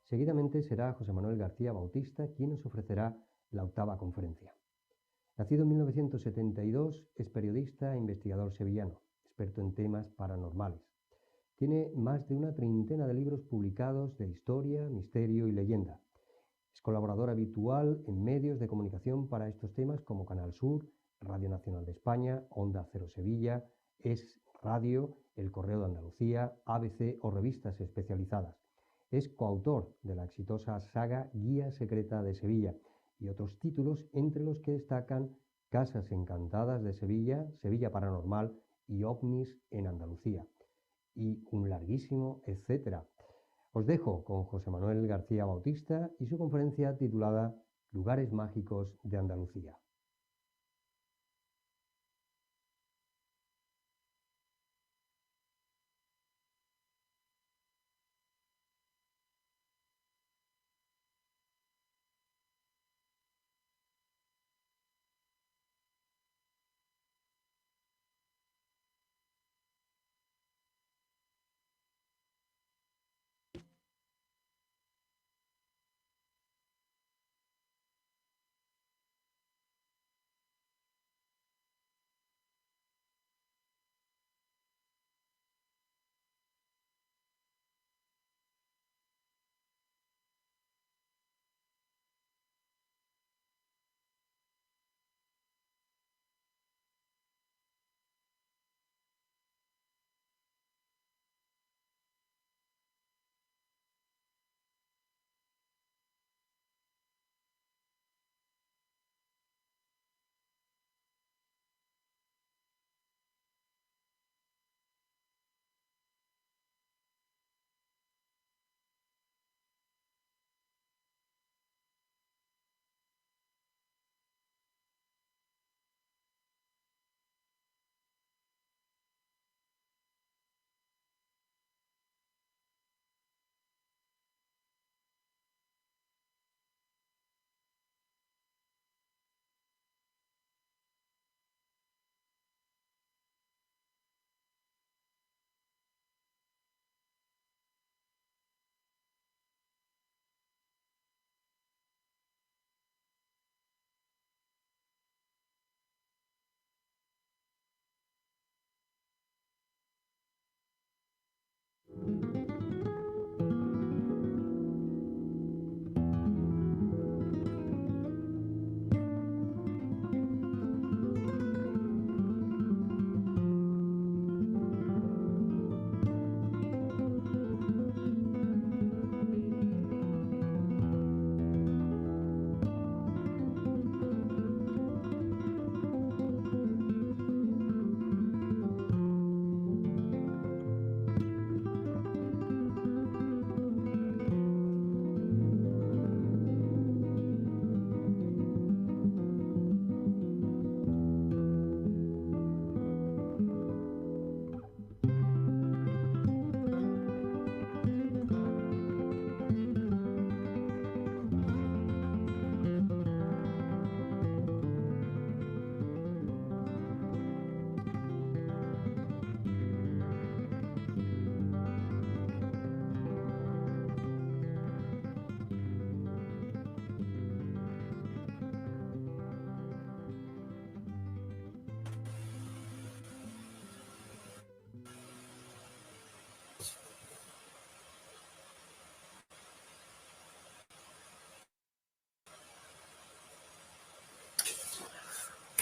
Seguidamente será José Manuel García Bautista quien nos ofrecerá la octava conferencia. Nacido en 1972, es periodista e investigador sevillano, experto en temas paranormales. Tiene más de una treintena de libros publicados de historia, misterio y leyenda. Es colaborador habitual en medios de comunicación para estos temas como Canal Sur, Radio Nacional de España, Onda Cero Sevilla, Es Radio, El Correo de Andalucía, ABC o revistas especializadas. Es coautor de la exitosa saga Guía Secreta de Sevilla y otros títulos entre los que destacan Casas Encantadas de Sevilla, Sevilla Paranormal y OVNIs en Andalucía. Y un larguísimo etcétera. Os dejo con José Manuel García Bautista y su conferencia titulada Lugares Mágicos de Andalucía.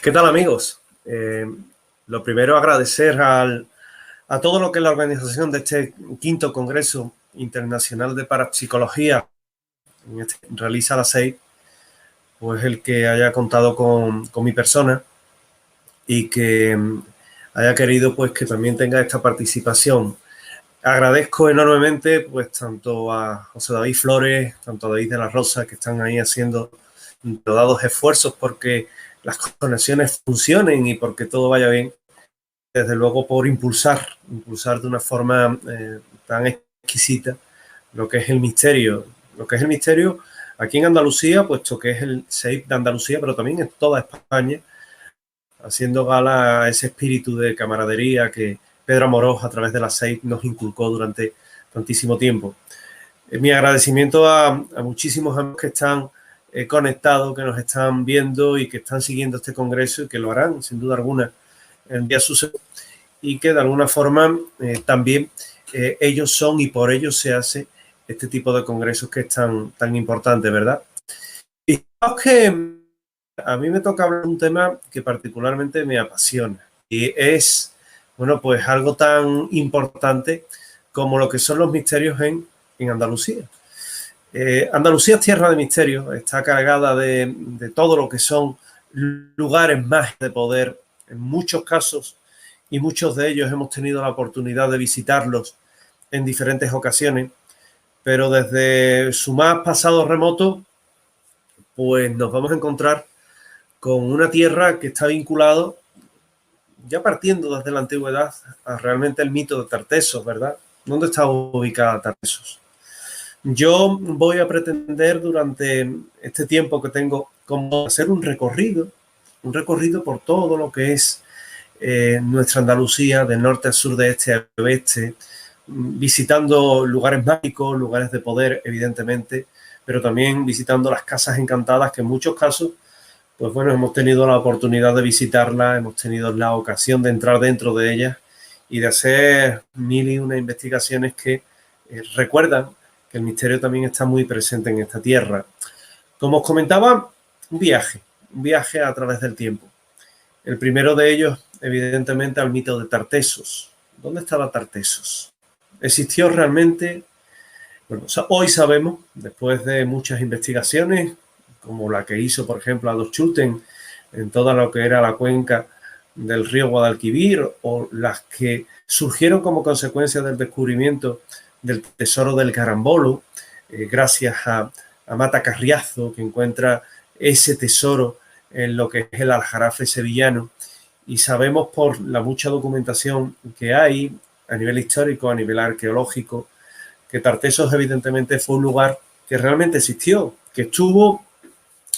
¿Qué tal, amigos? Lo primero, agradecer a todo lo que es la organización de este quinto Congreso Internacional de Parapsicología realiza la SEI, pues el que haya contado con mi persona y que haya querido pues que también tenga esta participación. Agradezco enormemente pues tanto a José David Flores, tanto a David de la Rosa, que están ahí haciendo dados esfuerzos porque las conexiones funcionen y porque todo vaya bien. Desde luego por impulsar de una forma tan exquisita lo que es el misterio. Lo que es el misterio aquí en Andalucía, puesto que es el SEIP de Andalucía, pero también en toda España, haciendo gala a ese espíritu de camaradería que Pedro Amorós a través de la SEIP nos inculcó durante tantísimo tiempo. Mi agradecimiento a muchísimos amigos que están conectados, que nos están viendo y que están siguiendo este congreso y que lo harán, sin duda alguna, el día sucesivo, y que de alguna forma también ellos son y por ellos se hace este tipo de congresos que es tan importante, ¿verdad? Y que a mí me toca hablar de un tema que particularmente me apasiona y es, bueno, pues algo tan importante como lo que son los misterios en Andalucía. Andalucía es tierra de misterios, está cargada de todo lo que son lugares mágicos de poder en muchos casos, y muchos de ellos hemos tenido la oportunidad de visitarlos en diferentes ocasiones, pero desde su más pasado remoto, pues nos vamos a encontrar con una tierra que está vinculado, ya partiendo desde la antigüedad, a realmente el mito de Tartessos, ¿verdad? ¿Dónde está ubicada Tartessos? Yo voy a pretender durante este tiempo que tengo como hacer un recorrido por todo lo que es nuestra Andalucía, de norte a sur, de este a oeste, visitando lugares mágicos, lugares de poder, evidentemente, pero también visitando las casas encantadas, que en muchos casos, pues bueno, hemos tenido la oportunidad de visitarlas, hemos tenido la ocasión de entrar dentro de ellas y de hacer mil y una investigaciones que recuerdan que el misterio también está muy presente en esta tierra. Como os comentaba, un viaje a través del tiempo. El primero de ellos, evidentemente, al mito de Tartessos. ¿Dónde estaba Tartessos? ¿Existió realmente? Bueno, hoy sabemos, después de muchas investigaciones, como la que hizo, por ejemplo, Adolf Schulten en toda lo que era la cuenca del río Guadalquivir, o las que surgieron como consecuencia del descubrimiento del tesoro del Carambolo, gracias a Mata Carriazo, que encuentra ese tesoro en lo que es el Aljarafe sevillano, y sabemos por la mucha documentación que hay a nivel histórico, a nivel arqueológico, que Tartessos evidentemente fue un lugar que realmente existió, que estuvo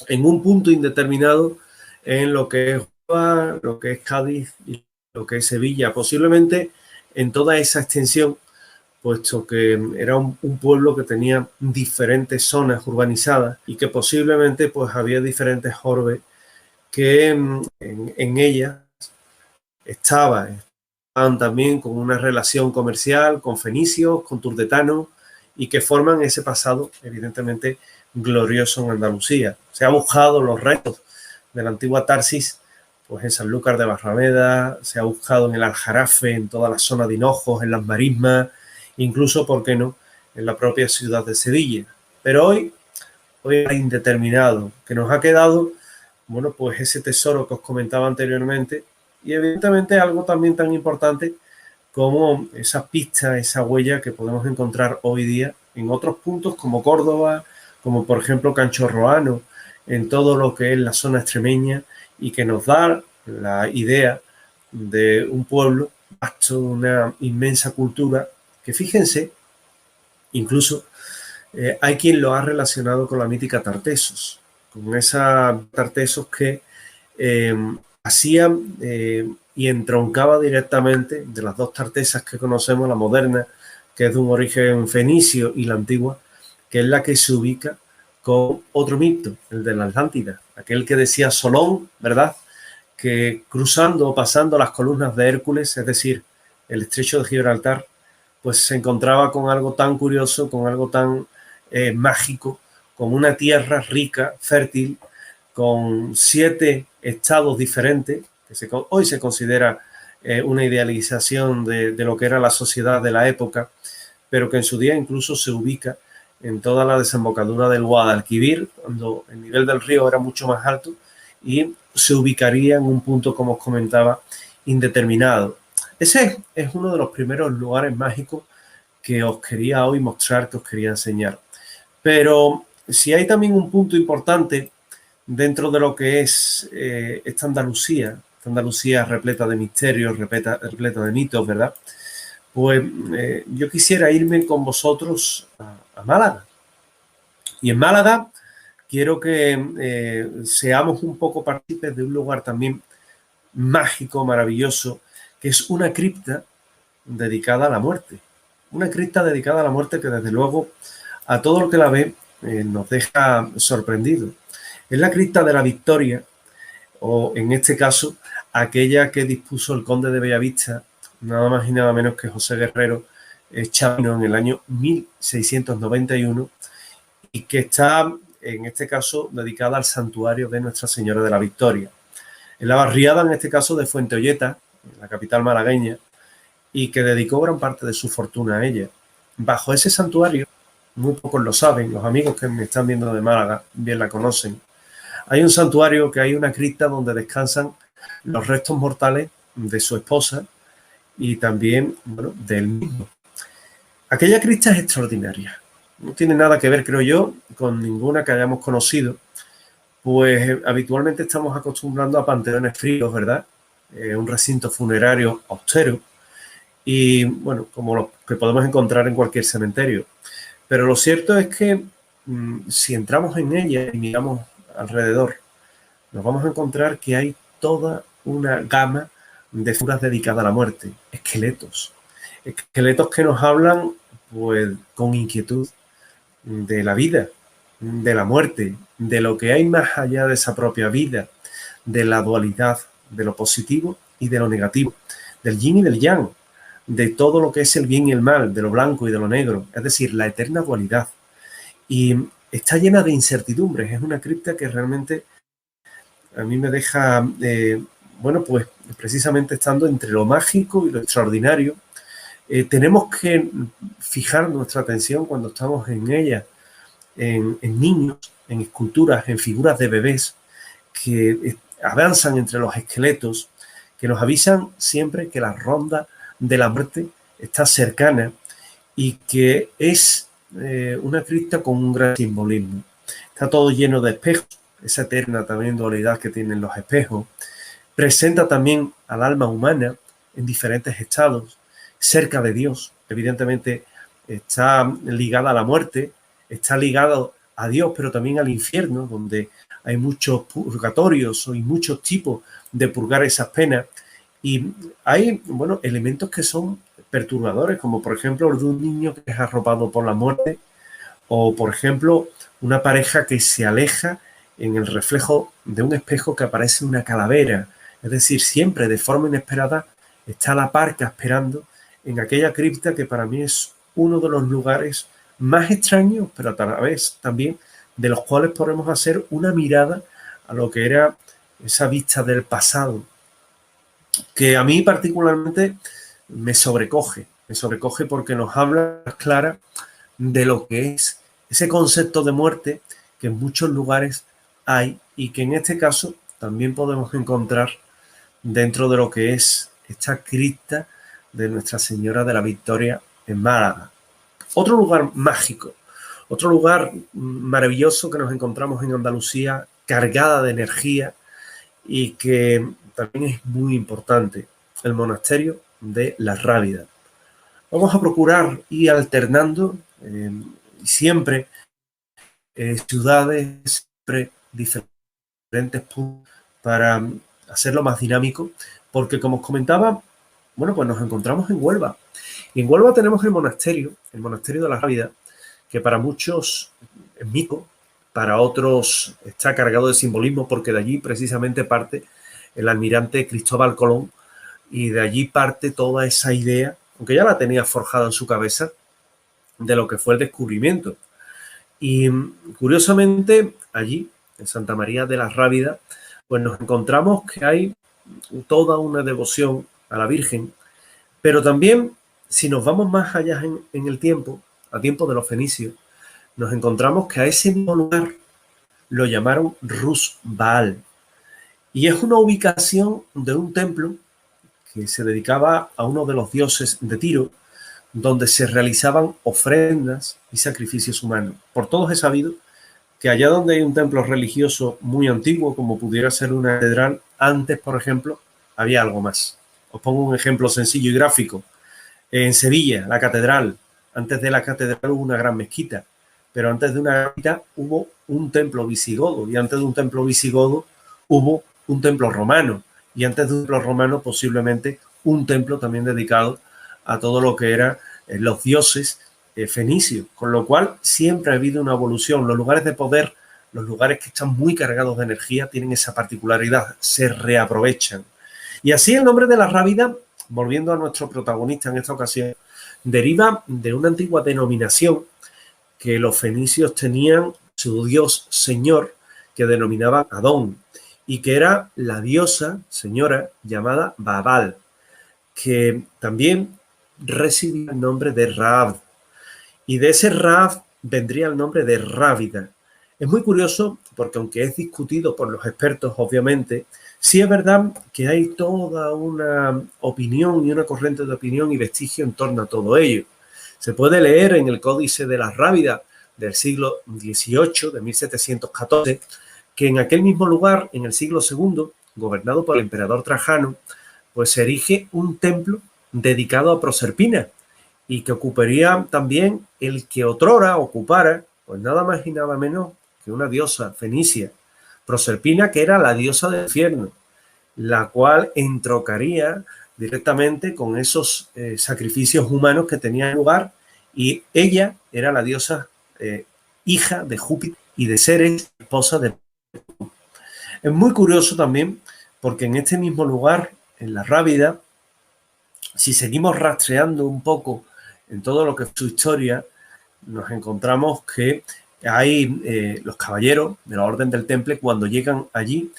en un punto indeterminado en lo que es Huelva, lo que es Cádiz y lo que es Sevilla, posiblemente en toda esa extensión, puesto que era un pueblo que tenía diferentes zonas urbanizadas y que posiblemente pues había diferentes orbes que en ellas estaban también con una relación comercial con fenicios, con turdetanos, y que forman ese pasado evidentemente glorioso en Andalucía. Se ha buscado los restos de la antigua Tarsis pues en Sanlúcar de Barrameda, se ha buscado en el Aljarafe, en toda la zona de Hinojos, en las marismas, incluso, ¿por qué no?, en la propia ciudad de Sevilla. Pero hoy hay indeterminado, que nos ha quedado, bueno, pues ese tesoro que os comentaba anteriormente, y evidentemente algo también tan importante como esa pista, esa huella que podemos encontrar hoy día en otros puntos como Córdoba, como por ejemplo Canchorroano, en todo lo que es la zona extremeña, y que nos da la idea de un pueblo vasto, una inmensa cultura, que fíjense, incluso hay quien lo ha relacionado con la mítica Tartessos, con esa Tartessos que hacía y entroncaba directamente de las dos Tartesas que conocemos, la moderna, que es de un origen fenicio, y la antigua, que es la que se ubica con otro mito, el de la Atlántida, aquel que decía Solón, ¿verdad?, que cruzando o pasando las columnas de Hércules, es decir, el estrecho de Gibraltar, pues se encontraba con algo tan curioso, con algo tan mágico, con una tierra rica, fértil, con 7 estados diferentes, que hoy se considera una idealización de lo que era la sociedad de la época, pero que en su día incluso se ubica en toda la desembocadura del Guadalquivir, cuando el nivel del río era mucho más alto, y se ubicaría en un punto, como os comentaba, indeterminado. Ese es uno de los primeros lugares mágicos que os quería hoy mostrar, que os quería enseñar. Pero si hay también un punto importante dentro de lo que es esta Andalucía repleta de misterios, repleta de mitos, ¿verdad?, pues yo quisiera irme con vosotros a Málaga. Y en Málaga quiero que seamos un poco partícipes de un lugar también mágico, maravilloso, que es una cripta dedicada a la muerte. Una cripta dedicada a la muerte que desde luego a todo lo que la ve nos deja sorprendidos. Es la cripta de la Victoria, o en este caso, aquella que dispuso el conde de Bellavista, nada más y nada menos que José Guerrero Chavino, en el año 1691, y que está, en este caso, dedicada al santuario de Nuestra Señora de la Victoria. En la barriada, en este caso, de Fuenteolleta, la capital malagueña, y que dedicó gran parte de su fortuna a ella. Bajo ese santuario, muy pocos lo saben, los amigos que me están viendo de Málaga bien la conocen, hay un santuario que hay una cripta donde descansan los restos mortales de su esposa y también, bueno, del mismo. Aquella cripta es extraordinaria. No tiene nada que ver, creo yo, con ninguna que hayamos conocido, pues habitualmente estamos acostumbrando a panteones fríos, ¿verdad? Un recinto funerario austero y, bueno, como los que podemos encontrar en cualquier cementerio. Pero lo cierto es que si entramos en ella y miramos alrededor, nos vamos a encontrar que hay toda una gama de figuras dedicadas a la muerte, esqueletos que nos hablan, pues, con inquietud de la vida, de la muerte, de lo que hay más allá de esa propia vida, de la dualidad, de lo positivo y de lo negativo, del yin y del yang, de todo lo que es el bien y el mal, de lo blanco y de lo negro, es decir, la eterna dualidad. Y está llena de incertidumbres, es una cripta que realmente a mí me deja, bueno, pues precisamente estando entre lo mágico y lo extraordinario. Tenemos que fijar nuestra atención cuando estamos en ella, en niños, en esculturas, en figuras de bebés que avanzan entre los esqueletos, que nos avisan siempre que la ronda de la muerte está cercana y que es una cripta con un gran simbolismo. Está todo lleno de espejos, esa eterna también dualidad que tienen los espejos. Presenta también al alma humana en diferentes estados, cerca de Dios. Evidentemente está ligada a la muerte, está ligada a Dios, pero también al infierno, donde hay muchos purgatorios y muchos tipos de purgar esas penas. Y hay, bueno, elementos que son perturbadores, como por ejemplo el de un niño que es arropado por la muerte, o por ejemplo una pareja que se aleja en el reflejo de un espejo que aparece una calavera. Es decir, siempre de forma inesperada está la parca esperando en aquella cripta que para mí es uno de los lugares más extraños, pero a la vez también de los cuales podemos hacer una mirada a lo que era esa vista del pasado, que a mí particularmente me sobrecoge porque nos habla clara de lo que es ese concepto de muerte que en muchos lugares hay y que en este caso también podemos encontrar dentro de lo que es esta cripta de Nuestra Señora de la Victoria en Málaga. Otro lugar mágico, otro lugar maravilloso que nos encontramos en Andalucía, cargada de energía y que también es muy importante, el monasterio de La Rábida. Vamos a procurar ir alternando siempre ciudades, siempre diferentes puntos para hacerlo más dinámico, porque como os comentaba, bueno, pues nos encontramos en Huelva. Y en Huelva tenemos el monasterio de La Rábida, que para muchos es mito, para otros está cargado de simbolismo, porque de allí precisamente parte el almirante Cristóbal Colón y de allí parte toda esa idea, aunque ya la tenía forjada en su cabeza, de lo que fue el descubrimiento. Y curiosamente allí, en Santa María de la Rábida, pues nos encontramos que hay toda una devoción a la Virgen, pero también si nos vamos más allá en el tiempo, a tiempo de los fenicios, nos encontramos que a ese mismo lugar lo llamaron Rus Baal. Y es una ubicación de un templo que se dedicaba a uno de los dioses de Tiro, donde se realizaban ofrendas y sacrificios humanos. Por todos he sabido que allá donde hay un templo religioso muy antiguo, como pudiera ser una catedral, antes, por ejemplo, había algo más. Os pongo un ejemplo sencillo y gráfico. En Sevilla, la catedral, antes de la catedral hubo una gran mezquita, pero antes de una mezquita hubo un templo visigodo, y antes de un templo visigodo hubo un templo romano, y antes de un templo romano posiblemente un templo también dedicado a todo lo que eran los dioses fenicios, con lo cual siempre ha habido una evolución. Los lugares de poder, los lugares que están muy cargados de energía, tienen esa particularidad, se reaprovechan. Y así el nombre de la Rábida, volviendo a nuestro protagonista en esta ocasión, deriva de una antigua denominación que los fenicios tenían su dios señor, que denominaban Adón, y que era la diosa señora llamada Babal, que también recibía el nombre de Raab, y de ese Raab vendría el nombre de Rábida. Es muy curioso porque, aunque es discutido por los expertos, obviamente, sí es verdad que hay toda una opinión y una corriente de opinión y vestigio en torno a todo ello. Se puede leer en el Códice de la Rábida del siglo XVIII, de 1714, que en aquel mismo lugar, en el siglo II, gobernado por el emperador Trajano, pues se erige un templo dedicado a Proserpina, y que ocuparía también el que otrora ocupara, pues nada más y nada menos que una diosa fenicia, Proserpina, que era la diosa del infierno, la cual entrocaría directamente con esos sacrificios humanos que tenían lugar, y ella era la diosa hija de Júpiter y de Ceres, esposa de Neptuno. Es muy curioso también porque en este mismo lugar, en la Rábida, si seguimos rastreando un poco en todo lo que es su historia, nos encontramos que hay los caballeros de la Orden del Temple, cuando llegan allí,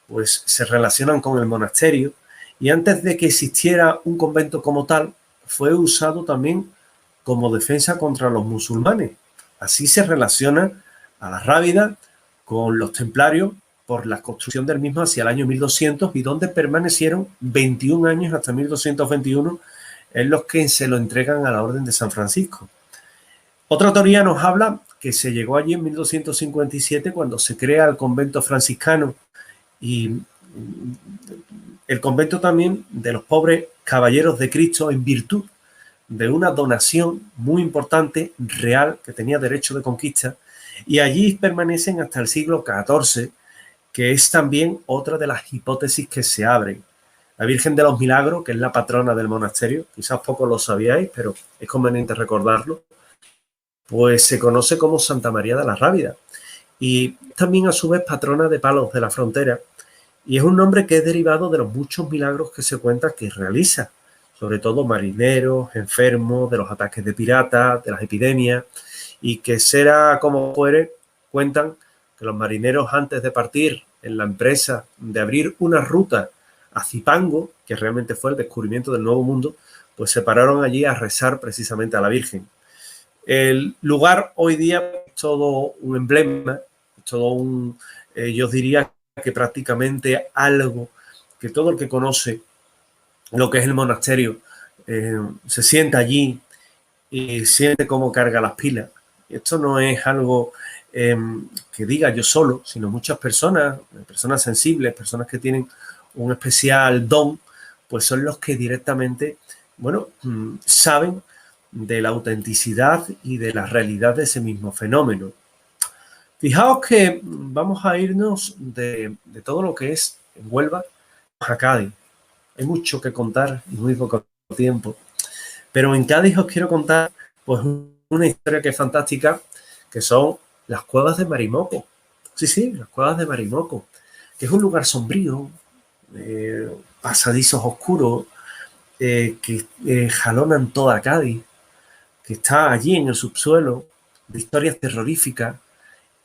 pues se relacionan con el monasterio, y antes de que existiera un convento como tal, fue usado también como defensa contra los musulmanes. Así se relaciona a la Rábida con los templarios por la construcción del mismo hacia el año 1200, y donde permanecieron 21 años hasta 1221, en los que se lo entregan a la Orden de San Francisco. Otra teoría nos habla que se llegó allí en 1257, cuando se crea el convento franciscano, y el convento también de los pobres caballeros de Cristo, en virtud de una donación muy importante, real, que tenía derecho de conquista, y allí permanecen hasta el siglo XIV, que es también otra de las hipótesis que se abren. La Virgen de los Milagros, que es la patrona del monasterio, quizás poco lo sabíais, pero es conveniente recordarlo, pues se conoce como Santa María de la Rábida, y también a su vez patrona de Palos de la Frontera, y es un nombre que es derivado de los muchos milagros que se cuenta que realiza, sobre todo marineros, enfermos, de los ataques de piratas, de las epidemias, y que será como fuere, cuentan que los marineros, antes de partir en la empresa de abrir una ruta a Zipango, que realmente fue el descubrimiento del Nuevo Mundo, pues se pararon allí a rezar precisamente a la Virgen. El lugar hoy día es todo un emblema, es todo un, yo diría que prácticamente algo que todo el que conoce lo que es el monasterio se sienta allí y siente cómo carga las pilas. Y esto no es algo que diga yo solo, sino muchas personas, personas sensibles, personas que tienen un especial don, pues son los que directamente, bueno, saben de la autenticidad y de la realidad de ese mismo fenómeno. Fijaos que vamos a irnos de todo lo que es en Huelva a Cádiz. Hay mucho que contar y muy poco tiempo. Pero en Cádiz os quiero contar pues una historia que es fantástica, que son las cuevas de Marimoco. Sí, las cuevas de Marimoco, que es un lugar sombrío, pasadizos oscuros, que jalonan toda Cádiz, que está allí en el subsuelo, de historias terroríficas,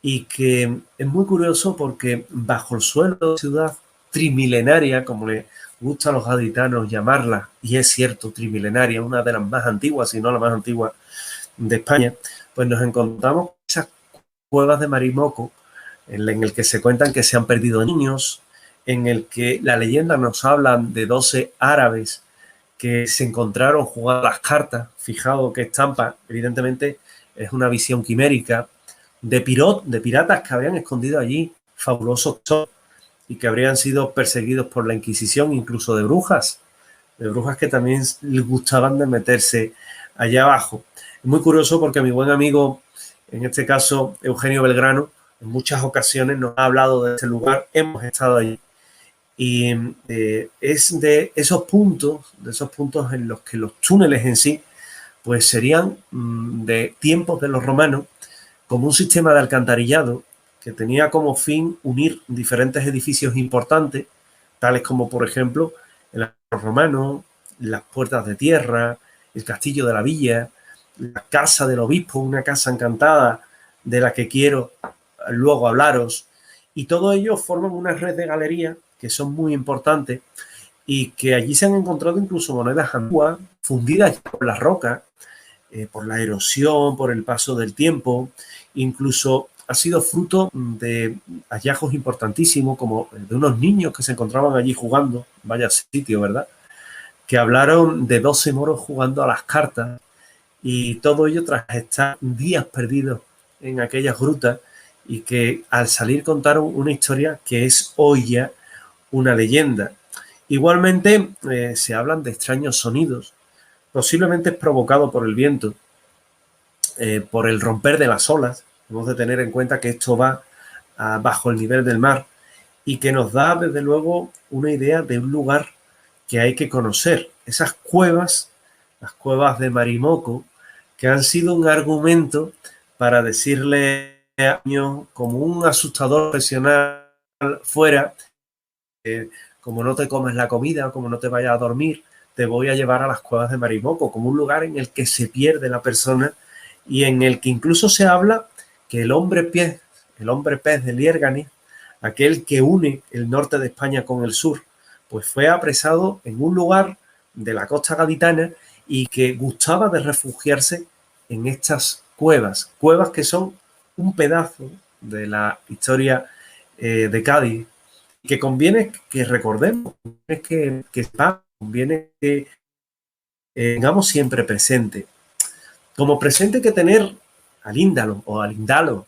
y que es muy curioso porque bajo el suelo de la ciudad trimilenaria, como le gusta a los gaditanos llamarla, y es cierto, trimilenaria, una de las más antiguas, si no la más antigua de España, pues nos encontramos esas cuevas de Marimoco, en el que se cuentan que se han perdido niños, en el que la leyenda nos habla de 12 árabes que se encontraron jugando las cartas. Fijaos qué estampa, evidentemente es una visión quimérica, de piratas que habían escondido allí fabulosos tesoros y que habrían sido perseguidos por la Inquisición, incluso de brujas que también les gustaban de meterse allá abajo. Es muy curioso porque mi buen amigo, en este caso Eugenio Belgrano, en muchas ocasiones nos ha hablado de ese lugar, hemos estado allí, y es de esos puntos en los que los túneles en sí pues serían de tiempos de los romanos, como un sistema de alcantarillado que tenía como fin unir diferentes edificios importantes, tales como, por ejemplo, el arco romano, las puertas de tierra, el castillo de la villa, la casa del obispo, una casa encantada de la que quiero luego hablaros, y todo ello forman una red de galerías que son muy importantes y que allí se han encontrado incluso monedas antiguas fundidas por las rocas, por la erosión, por el paso del tiempo, incluso ha sido fruto de hallazgos importantísimos como de unos niños que se encontraban allí jugando, vaya sitio, ¿verdad? Que hablaron de 12 moros jugando a las cartas y todo ello tras estar días perdidos en aquellas grutas y que al salir contaron una historia que es hoy ya una leyenda. Igualmente se hablan de extraños sonidos, posiblemente provocado por el viento, por el romper de las olas. Hemos de tener en cuenta que esto va bajo el nivel del mar y que nos da desde luego una idea de un lugar que hay que conocer. Esas cuevas, las cuevas de Marimoco, que han sido un argumento para decirle a niños como un asustador profesional fuera, como no te comes la comida, como no te vayas a dormir, te voy a llevar a las cuevas de Marimoco, como un lugar en el que se pierde la persona y en el que incluso se habla que el hombre pez de Liérganes, aquel que une el norte de España con el sur, pues fue apresado en un lugar de la costa gaditana y que gustaba de refugiarse en estas cuevas que son un pedazo de la historia de Cádiz, que conviene que recordemos, conviene que tengamos siempre presente. Como presente que tener al Índalo o al Indalo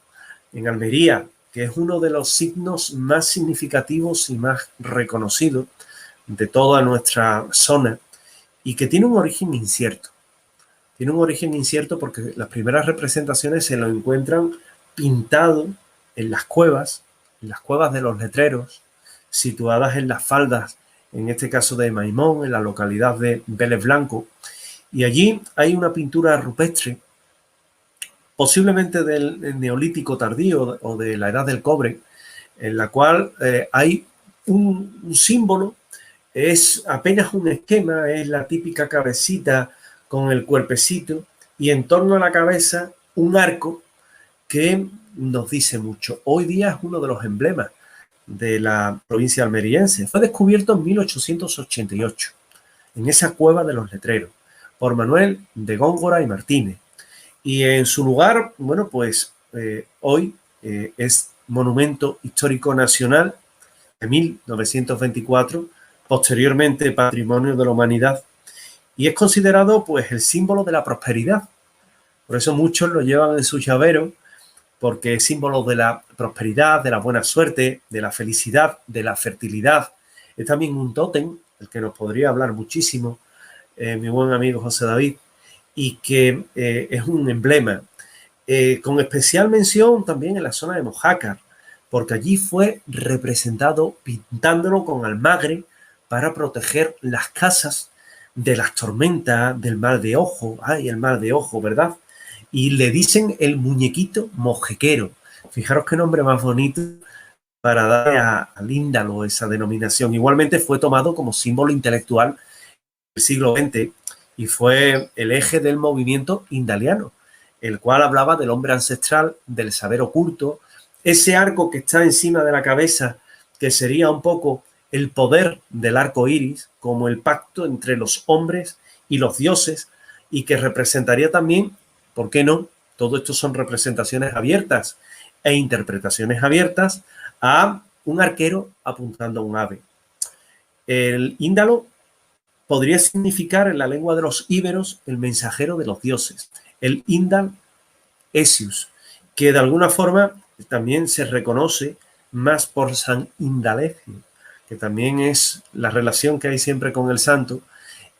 en Almería, que es uno de los signos más significativos y más reconocidos de toda nuestra zona y que tiene un origen incierto. Tiene un origen incierto porque las primeras representaciones se lo encuentran pintado en las cuevas de los letreros, situadas en las faldas, en este caso de Maimón, en la localidad de Vélez Blanco. Y allí hay una pintura rupestre, posiblemente del Neolítico tardío o de la Edad del Cobre, en la cual hay un símbolo, es apenas un esquema, es la típica cabecita con el cuerpecito y en torno a la cabeza un arco que nos dice mucho. Hoy día es uno de los emblemas de la provincia almeriense. Fue descubierto en 1888 en esa cueva de los letreros por Manuel de Góngora y Martínez. Y en su lugar, bueno, pues hoy es Monumento Histórico Nacional de 1924, posteriormente Patrimonio de la Humanidad, y es considerado pues el símbolo de la prosperidad. Por eso muchos lo llevan en su llavero, porque es símbolo de la prosperidad, de la buena suerte, de la felicidad, de la fertilidad. Es también un tótem, el que nos podría hablar muchísimo mi buen amigo José David, y que es un emblema, con especial mención también en la zona de Mojácar, porque allí fue representado pintándolo con almagre para proteger las casas de las tormentas, del mal de ojo. ¡Ay, el mal de ojo!, ¿verdad? Y le dicen el muñequito mojequero. Fijaros qué nombre más bonito para dar al Índalo esa denominación. Igualmente fue tomado como símbolo intelectual del siglo XX y fue el eje del movimiento indaliano, el cual hablaba del hombre ancestral, del saber oculto, ese arco que está encima de la cabeza, que sería un poco el poder del arco iris, como el pacto entre los hombres y los dioses, y que representaría también, ¿por qué no? Todo esto son representaciones abiertas e interpretaciones abiertas a un arquero apuntando a un ave. El Índalo podría significar en la lengua de los íberos el mensajero de los dioses, el Indal Esius, que de alguna forma también se reconoce más por San Indalecio, que también es la relación que hay siempre con el santo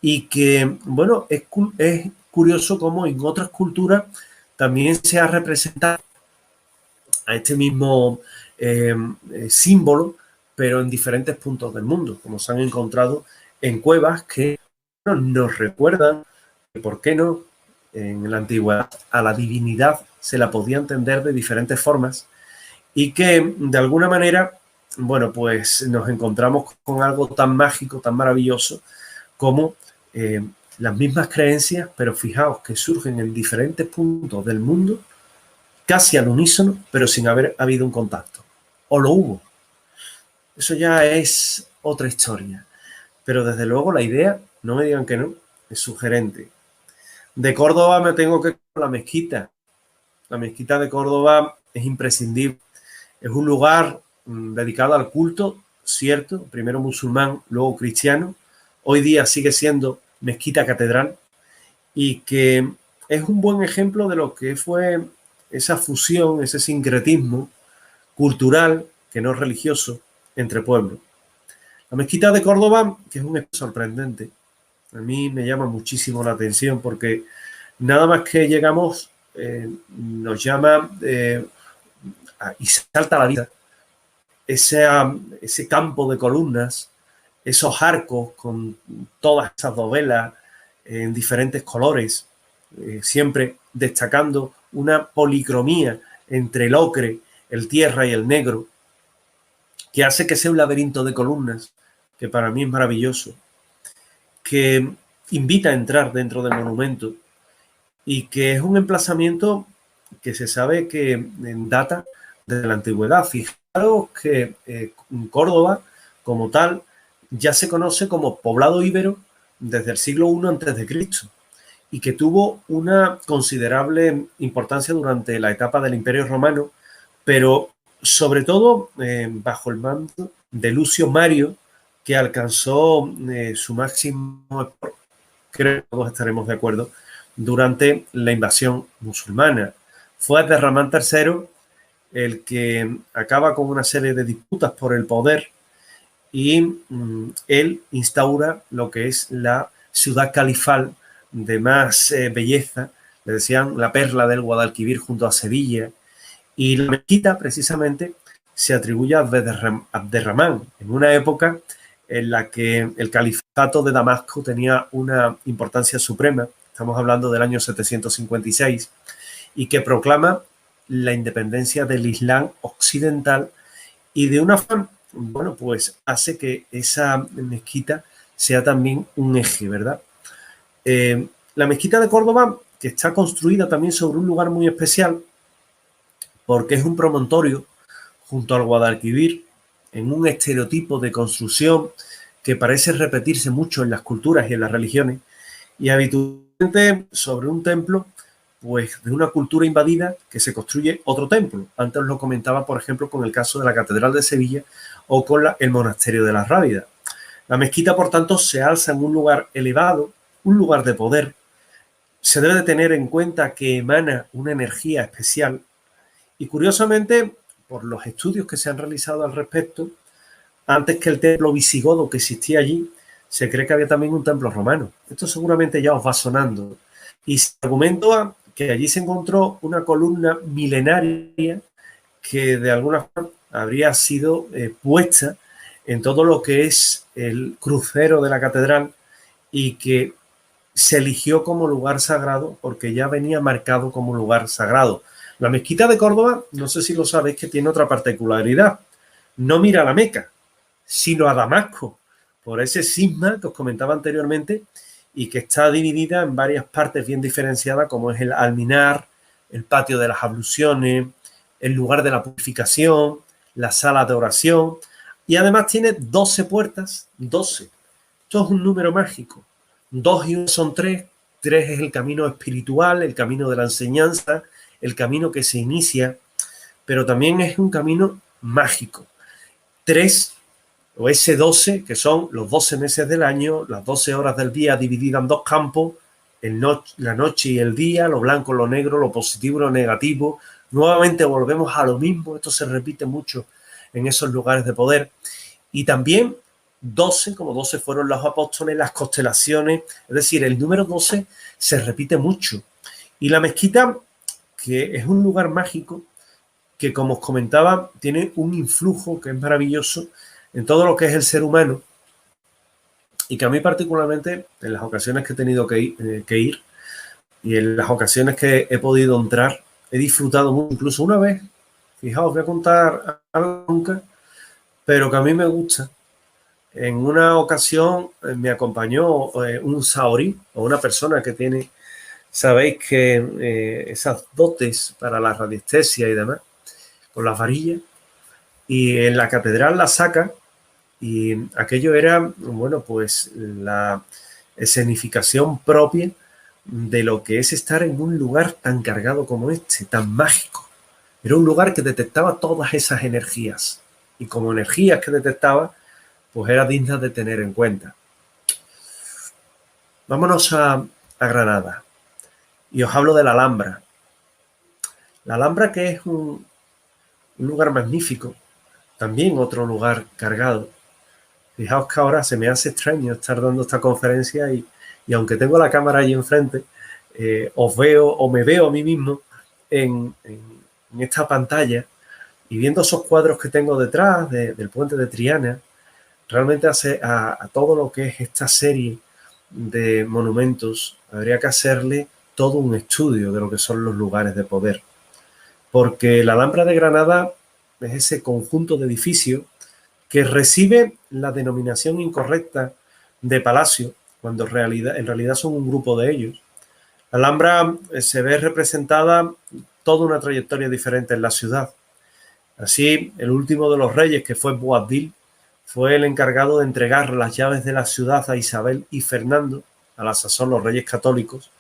y que, bueno, es curioso cómo en otras culturas también se ha representado a este mismo símbolo, pero en diferentes puntos del mundo, como se han encontrado en cuevas que nos recuerdan, ¿por qué no?, en la antigüedad a la divinidad se la podía entender de diferentes formas y que de alguna manera, bueno, pues nos encontramos con algo tan mágico, tan maravilloso como las mismas creencias, pero fijaos que surgen en diferentes puntos del mundo, casi al unísono, pero sin haber habido un contacto. O lo hubo. Eso ya es otra historia. Pero desde luego la idea, no me digan que no, es sugerente. De Córdoba me tengo que ir a la mezquita. La mezquita de Córdoba es imprescindible. Es un lugar dedicado al culto, cierto, primero musulmán, luego cristiano. Hoy día sigue siendo mezquita catedral y que es un buen ejemplo de lo que fue esa fusión, ese sincretismo cultural, que no religioso, entre pueblos. La mezquita de Córdoba, que es un hecho sorprendente, a mí me llama muchísimo la atención porque nada más que llegamos nos llama y salta a la vida ese campo de columnas, esos arcos con todas esas dovelas en diferentes colores, siempre destacando una policromía entre el ocre, el tierra y el negro, que hace que sea un laberinto de columnas, que para mí es maravilloso, que invita a entrar dentro del monumento y que es un emplazamiento que se sabe que data de la antigüedad. Fijaros que Córdoba, como tal, ya se conoce como poblado íbero desde el siglo I a.C. y que tuvo una considerable importancia durante la etapa del Imperio Romano, pero sobre todo bajo el mando de Lucio Mario, que alcanzó su máximo, creo que todos estaremos de acuerdo, durante la invasión musulmana. Fue Abderramán III el que acaba con una serie de disputas por el poder y él instaura lo que es la ciudad califal de más belleza, le decían la perla del Guadalquivir junto a Sevilla, y la mezquita precisamente se atribuye a Abderramán en una época en la que el califato de Damasco tenía una importancia suprema, estamos hablando del año 756, y que proclama la independencia del Islam occidental y de una forma, bueno, pues hace que esa mezquita sea también un eje, ¿verdad? La mezquita de Córdoba, que está construida también sobre un lugar muy especial, porque es un promontorio junto al Guadalquivir, en un estereotipo de construcción que parece repetirse mucho en las culturas y en las religiones, y habitualmente sobre un templo, pues de una cultura invadida que se construye otro templo. Antes lo comentaba, por ejemplo, con el caso de la Catedral de Sevilla o con el Monasterio de la Rábida. La mezquita, por tanto, se alza en un lugar elevado, un lugar de poder. Se debe de tener en cuenta que emana una energía especial y, curiosamente, por los estudios que se han realizado al respecto, antes que el templo visigodo que existía allí, se cree que había también un templo romano. Esto seguramente ya os va sonando. Y se argumenta que allí se encontró una columna milenaria que de alguna forma habría sido puesta en todo lo que es el crucero de la catedral y que se eligió como lugar sagrado porque ya venía marcado como lugar sagrado. La mezquita de Córdoba, no sé si lo sabéis, que tiene otra particularidad. No mira a la Meca, sino a Damasco, por ese cisma que os comentaba anteriormente y que está dividida en varias partes bien diferenciadas, como es el alminar, el patio de las abluciones, el lugar de la purificación, la sala de oración, y además tiene 12 puertas, 12. Esto es un número mágico. 2 y 1 son 3. 3 es el camino espiritual, el camino de la enseñanza, el camino que se inicia, pero también es un camino mágico. 3 o ese 12, que son los 12 meses del año, las 12 horas del día divididas en 2 campos, la noche y el día, lo blanco, lo negro, lo positivo y lo negativo. Nuevamente volvemos a lo mismo, esto se repite mucho en esos lugares de poder. Y también 12, como 12 fueron los apóstoles, las constelaciones, es decir, el número 12 se repite mucho. Y la mezquita, que es un lugar mágico, que como os comentaba, tiene un influjo que es maravilloso en todo lo que es el ser humano y que a mí particularmente, en las ocasiones que he tenido que ir y en las ocasiones que he podido entrar he disfrutado mucho. Incluso una vez, fijaos, voy a contar algo nunca, pero que a mí me gusta. En una ocasión me acompañó un saorí o una persona que tiene, sabéis que esas dotes para la radiestesia y demás, con las varillas, y en la catedral la saca, y aquello era, bueno, pues la escenificación propia de lo que es estar en un lugar tan cargado como este, tan mágico. Era un lugar que detectaba todas esas energías, y como energías que detectaba, pues era digna de tener en cuenta. Vámonos a Granada, y os hablo de la Alhambra. La Alhambra, que es un lugar magnífico, también otro lugar cargado. Fijaos que ahora se me hace extraño estar dando esta conferencia y aunque tengo la cámara allí enfrente, os veo o me veo a mí mismo en esta pantalla, y viendo esos cuadros que tengo detrás del puente de Triana, realmente hace a todo lo que es esta serie de monumentos, habría que hacerle todo un estudio de lo que son los lugares de poder. Porque la Alhambra de Granada es ese conjunto de edificios que recibe la denominación incorrecta de palacio, cuando en realidad son un grupo de ellos. La Alhambra se ve representada toda una trayectoria diferente en la ciudad. Así, el último de los reyes, que fue Boabdil, fue el encargado de entregar las llaves de la ciudad a Isabel y Fernando, a la sazón los reyes católicos,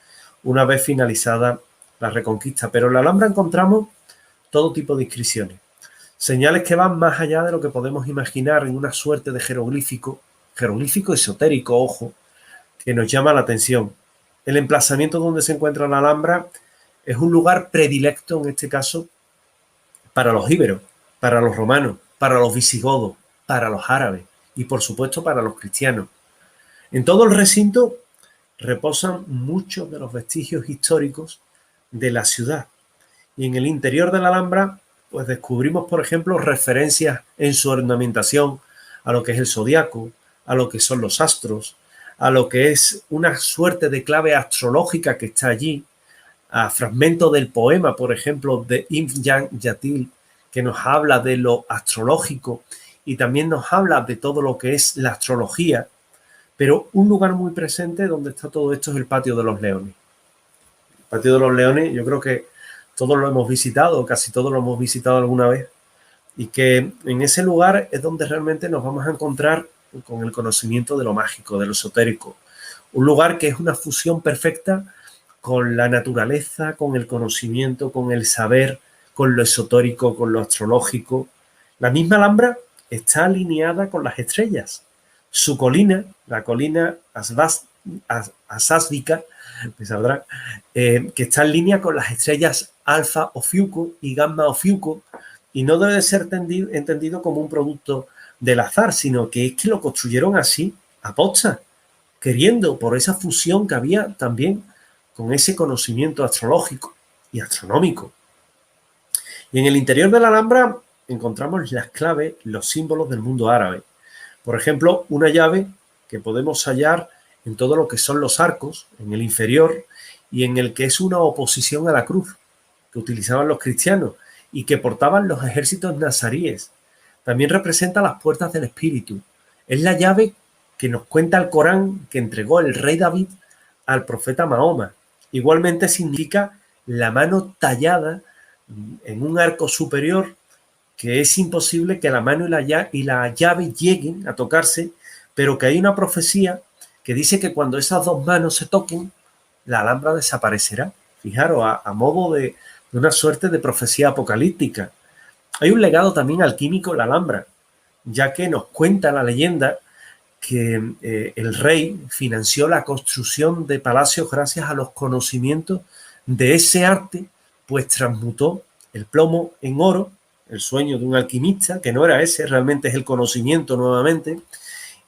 una vez finalizada la reconquista. Pero en la Alhambra encontramos todo tipo de inscripciones, señales que van más allá de lo que podemos imaginar en una suerte de jeroglífico esotérico, ojo, que nos llama la atención. El emplazamiento donde se encuentra la Alhambra es un lugar predilecto, en este caso, para los íberos, para los romanos, para los visigodos, para los árabes y, por supuesto, para los cristianos. En todo el recinto reposan muchos de los vestigios históricos de la ciudad. Y en el interior de la Alhambra, pues descubrimos, por ejemplo, referencias en su ornamentación a lo que es el zodiaco, a lo que son los astros, a lo que es una suerte de clave astrológica que está allí, a fragmentos del poema, por ejemplo, de Imyan Yatil, que nos habla de lo astrológico y también nos habla de todo lo que es la astrología. Pero un lugar muy presente donde está todo esto es el Patio de los Leones. El Patio de los Leones, yo creo que todos lo hemos visitado, casi todos lo hemos visitado alguna vez, y que en ese lugar es donde realmente nos vamos a encontrar con el conocimiento de lo mágico, de lo esotérico. Un lugar que es una fusión perfecta con la naturaleza, con el conocimiento, con el saber, con lo esotérico, con lo astrológico. La misma Alhambra está alineada con las estrellas. Su colina, la colina asásdica, que está en línea con las estrellas Alfa Ophiuco y Gamma Ophiuco, y no debe ser entendido como un producto del azar, sino que es que lo construyeron así, aposta, queriendo, por esa fusión que había también con ese conocimiento astrológico y astronómico. Y en el interior de la Alhambra encontramos las claves, los símbolos del mundo árabe. Por ejemplo, una llave que podemos hallar en todo lo que son los arcos, en el inferior, y en el que es una oposición a la cruz que utilizaban los cristianos y que portaban los ejércitos nazaríes. También representa las puertas del espíritu. Es la llave que nos cuenta el Corán que entregó el rey David al profeta Mahoma. Igualmente significa la mano tallada en un arco superior, que es imposible que la mano y la llave lleguen a tocarse, pero que hay una profecía que dice que cuando esas dos manos se toquen, la Alhambra desaparecerá. Fijaros, a modo de una suerte de profecía apocalíptica. Hay un legado también alquímico en la Alhambra, ya que nos cuenta la leyenda que el rey financió la construcción de palacios gracias a los conocimientos de ese arte, pues transmutó el plomo en oro, el sueño de un alquimista, que no era ese, realmente es el conocimiento nuevamente,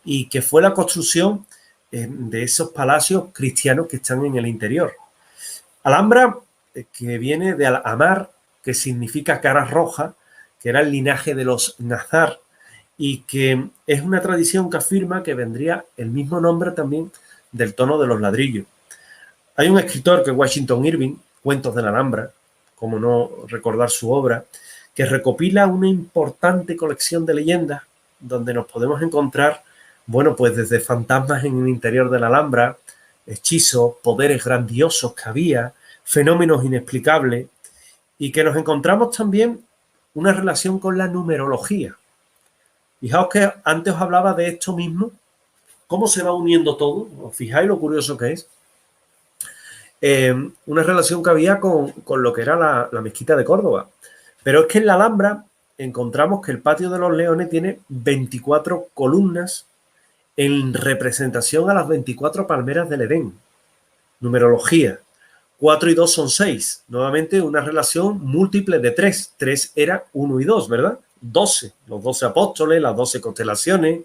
y que fue la construcción de esos palacios cristianos que están en el interior. Alhambra, que viene de Al-Amar, que significa cara roja, que era el linaje de los Nazar, y que es una tradición que afirma que vendría el mismo nombre también del tono de los ladrillos. Hay un escritor que es Washington Irving, Cuentos de la Alhambra, como no recordar su obra, que recopila una importante colección de leyendas donde nos podemos encontrar, bueno, pues desde fantasmas en el interior de la Alhambra, hechizos, poderes grandiosos que había, fenómenos inexplicables, y que nos encontramos también una relación con la numerología. Fijaos que antes os hablaba de esto mismo, cómo se va uniendo todo. ¿Os fijáis lo curioso que es? Una relación que había con lo que era la mezquita de Córdoba. Pero es que en la Alhambra encontramos que el Patio de los Leones tiene 24 columnas en representación a las 24 palmeras del Edén. Numerología. 4 y 2 son 6. Nuevamente una relación múltiple de 3. 3 era 1 y 2, ¿verdad? 12. Los 12 apóstoles, las 12 constelaciones.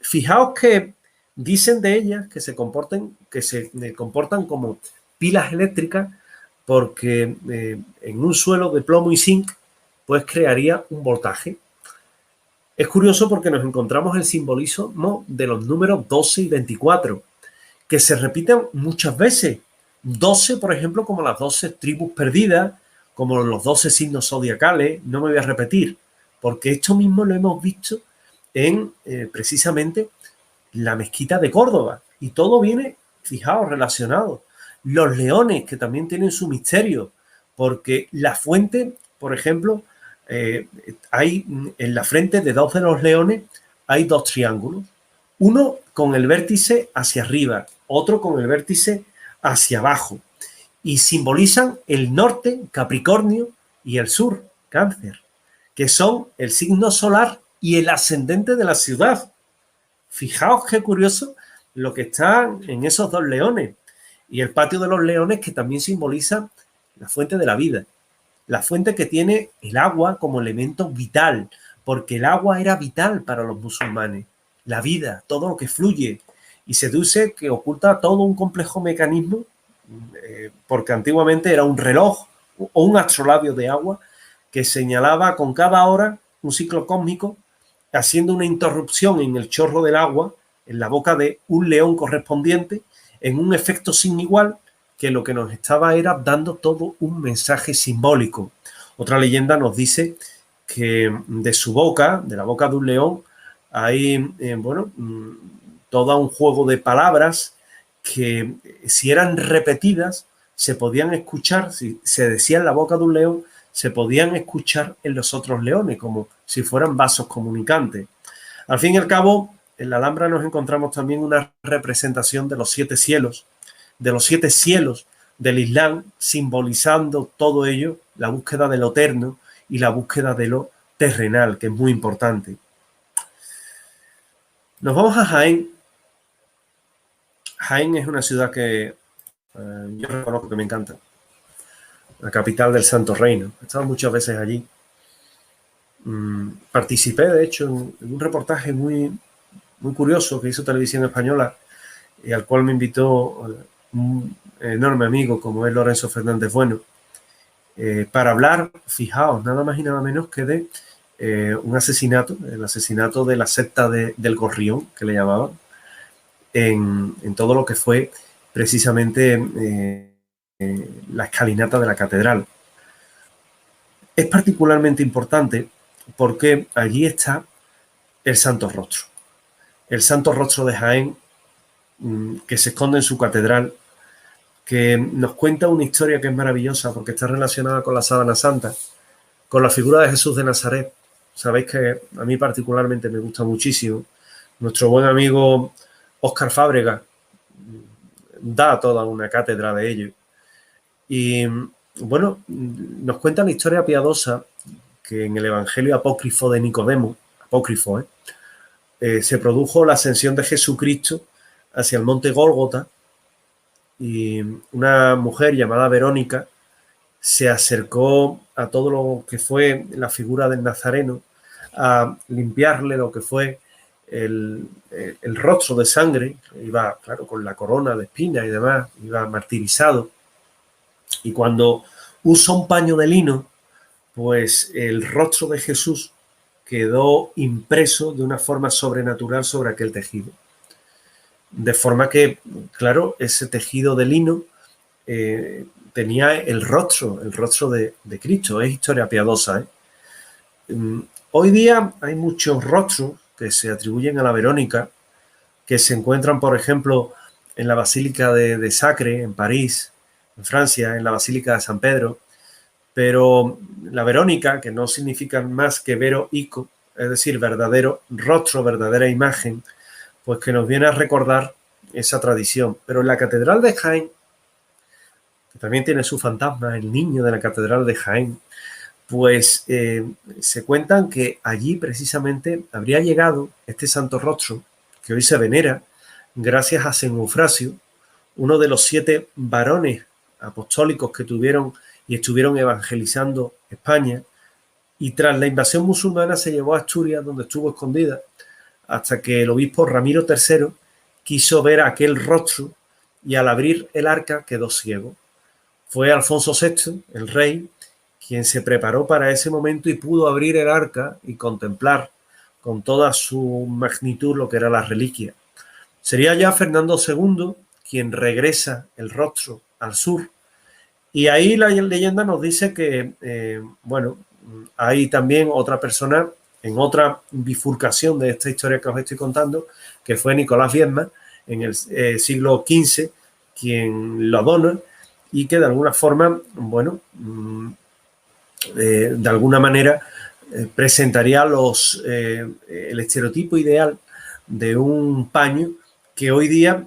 Fijaos que dicen de ellas que se comportan como pilas eléctricas porque en un suelo de plomo y zinc pues crearía un voltaje. Es curioso porque nos encontramos el simbolismo de los números 12 y 24 que se repiten muchas veces. 12, por ejemplo, como las 12 tribus perdidas, como los 12 signos zodiacales. No me voy a repetir, porque esto mismo lo hemos visto en precisamente la mezquita de Córdoba. Y todo viene, fijaos, relacionado. Los leones, que también tienen su misterio, porque la fuente, por ejemplo, hay en la frente de 2 de los leones hay 2 triángulos. Uno con el vértice hacia arriba, otro con el vértice hacia abajo. Y simbolizan el norte, Capricornio, y el sur, Cáncer, que son el signo solar y el ascendente de la ciudad. Fijaos qué curioso lo que está en esos 2 leones. Y el Patio de los Leones, que también simboliza la fuente de la vida. La fuente que tiene el agua como elemento vital, porque el agua era vital para los musulmanes. La vida, todo lo que fluye. Y se dice que oculta todo un complejo mecanismo, porque antiguamente era un reloj o un astrolabio de agua que señalaba con cada hora un ciclo cósmico, haciendo una interrupción en el chorro del agua, en la boca de un león correspondiente, en un efecto sin igual, que lo que nos estaba era dando todo un mensaje simbólico. Otra leyenda nos dice que de su boca, de la boca de un león, hay, todo un juego de palabras que, si eran repetidas, se podían escuchar, si se decía en la boca de un león, se podían escuchar en los otros leones, como si fueran vasos comunicantes. Al fin y al cabo, en la Alhambra nos encontramos también una representación de los 7 cielos, del Islam, simbolizando todo ello, la búsqueda de lo eterno y la búsqueda de lo terrenal, que es muy importante. Nos vamos a Jaén. Jaén es una ciudad que yo reconozco que me encanta. La capital del Santo Reino. He estado muchas veces allí. Participé, de hecho, en un reportaje muy, muy curioso que hizo Televisión Española y al cual me invitó un enorme amigo como es Lorenzo Fernández Bueno, para hablar, fijaos, nada más y nada menos que de un asesinato, el asesinato de la secta del Gorrión, que le llamaban, en todo lo que fue precisamente la escalinata de la catedral. Es particularmente importante porque allí está el Santo Rostro. El Santo Rostro de Jaén, que se esconde en su catedral, que nos cuenta una historia que es maravillosa porque está relacionada con la Sábana Santa, con la figura de Jesús de Nazaret. Sabéis que a mí particularmente me gusta muchísimo. Nuestro buen amigo Óscar Fábrega da toda una cátedra de ello. Y bueno, nos cuenta la historia piadosa que en el Evangelio apócrifo de Nicodemo, se produjo la ascensión de Jesucristo hacia el monte Gólgota y una mujer llamada Verónica se acercó a todo lo que fue la figura del Nazareno a limpiarle lo que fue el rostro de sangre. Iba, claro, con la corona de espinas y demás, iba martirizado. Y cuando usa un paño de lino, pues el rostro de Jesús quedó impreso de una forma sobrenatural sobre aquel tejido. De forma que, claro, ese tejido de lino tenía el rostro de Cristo. Es historia piadosa, ¿eh? Hoy día hay muchos rostros que se atribuyen a la Verónica, que se encuentran, por ejemplo, en la Basílica de Sacre, en París, en Francia, en la Basílica de San Pedro. Pero la Verónica, que no significa más que vero ico, es decir, verdadero rostro, verdadera imagen, pues que nos viene a recordar esa tradición. Pero en la Catedral de Jaén, que también tiene su fantasma, el niño de la Catedral de Jaén, pues se cuentan que allí precisamente habría llegado este santo rostro, que hoy se venera, gracias a San Eufrasio, uno de los 7 varones apostólicos que tuvieron y estuvieron evangelizando España, y tras la invasión musulmana se llevó a Asturias, donde estuvo escondida, hasta que el obispo Ramiro III quiso ver aquel rostro y al abrir el arca quedó ciego. Fue Alfonso VI, el rey, quien se preparó para ese momento y pudo abrir el arca y contemplar con toda su magnitud lo que era la reliquia. Sería ya Fernando II quien regresa el rostro al sur, y ahí la leyenda nos dice que, bueno, hay también otra persona en otra bifurcación de esta historia que os estoy contando, que fue Nicolás Viedma, en el siglo XV, quien lo dona y que de alguna forma, bueno, de alguna manera presentaría el estereotipo ideal de un paño que hoy día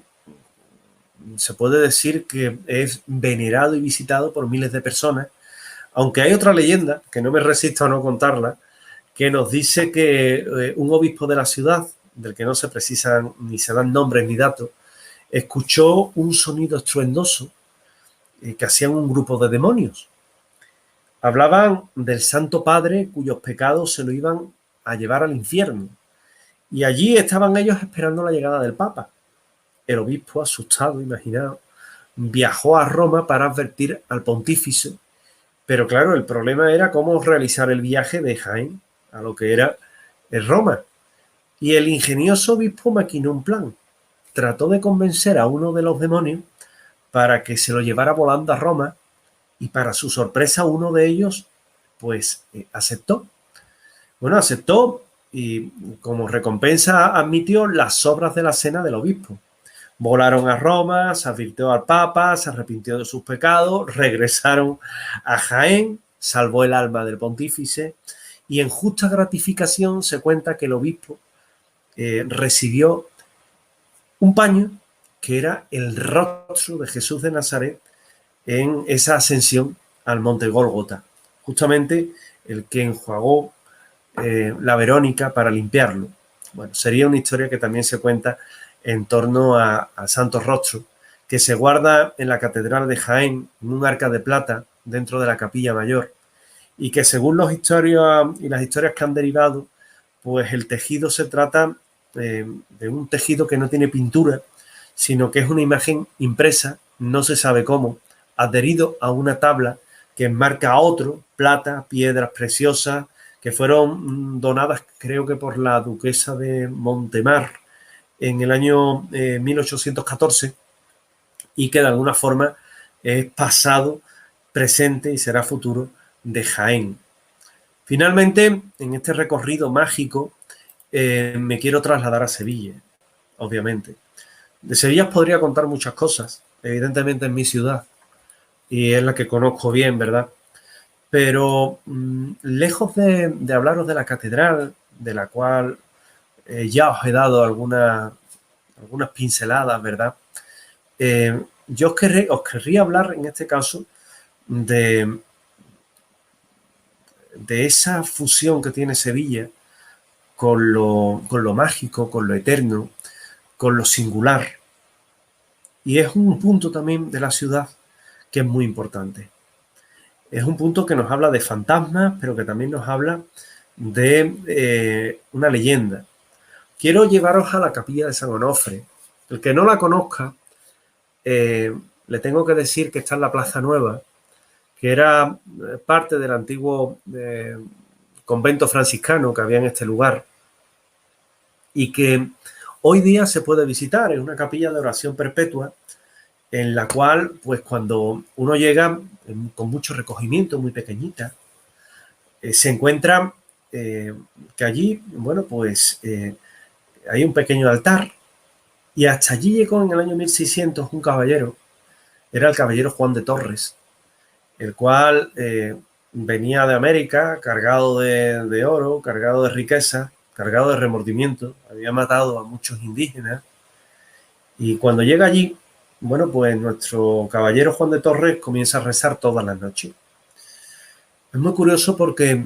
se puede decir que es venerado y visitado por miles de personas, aunque hay otra leyenda, que no me resisto a no contarla, que nos dice que un obispo de la ciudad, del que no se precisan ni se dan nombres ni datos, escuchó un sonido estruendoso que hacían un grupo de demonios. Hablaban del Santo Padre cuyos pecados se lo iban a llevar al infierno. Y allí estaban ellos esperando la llegada del Papa. El obispo, asustado, imaginaos, viajó a Roma para advertir al pontífice, pero claro, el problema era cómo realizar el viaje de Jaén a lo que era Roma. Y el ingenioso obispo maquinó un plan. Trató de convencer a uno de los demonios para que se lo llevara volando a Roma, y para su sorpresa uno de ellos pues aceptó. Bueno, aceptó y como recompensa admitió las obras de la cena del obispo. Volaron a Roma, se advirtió al Papa, se arrepintió de sus pecados, regresaron a Jaén, salvó el alma del pontífice, y en justa gratificación se cuenta que el obispo recibió un paño que era el rostro de Jesús de Nazaret en esa ascensión al monte Gólgota, justamente el que enjuagó la Verónica para limpiarlo. Bueno, sería una historia que también se cuenta en torno al Santo Rostro, que se guarda en la Catedral de Jaén, en un arca de plata dentro de la Capilla Mayor, y que según los historias y las historias que han derivado, pues el tejido se trata de un tejido que no tiene pintura, sino que es una imagen impresa, no se sabe cómo, adherido a una tabla que enmarca a otro, plata, piedras preciosas, que fueron donadas creo que por la duquesa de Montemar en el año 1814, y que de alguna forma es pasado, presente y será futuro de Jaén. Finalmente, en este recorrido mágico, me quiero trasladar a Sevilla, obviamente. De Sevilla os podría contar muchas cosas, evidentemente es mi ciudad y es la que conozco bien, ¿verdad? Pero lejos de hablaros de la catedral, de la cual ya os he dado algunas pinceladas, ¿verdad? Yo os querría hablar en este caso de esa fusión que tiene Sevilla con lo mágico, con lo eterno, con lo singular. Y es un punto también de la ciudad que es muy importante. Es un punto que nos habla de fantasmas, pero que también nos habla de una leyenda. Quiero llevaros a la capilla de San Onofre. El que no la conozca, le tengo que decir que está en la Plaza Nueva, que era parte del antiguo convento franciscano que había en este lugar, y que hoy día se puede visitar. Es una capilla de oración perpetua en la cual, pues cuando uno llega con mucho recogimiento, muy pequeñita, se encuentra que allí, bueno, pues hay un pequeño altar y hasta allí llegó en el año 1600 un caballero, era el caballero Juan de Torres, el cual venía de América cargado de oro, cargado de riqueza, cargado de remordimiento, había matado a muchos indígenas y cuando llega allí, bueno, pues nuestro caballero Juan de Torres comienza a rezar todas las noches. Es muy curioso porque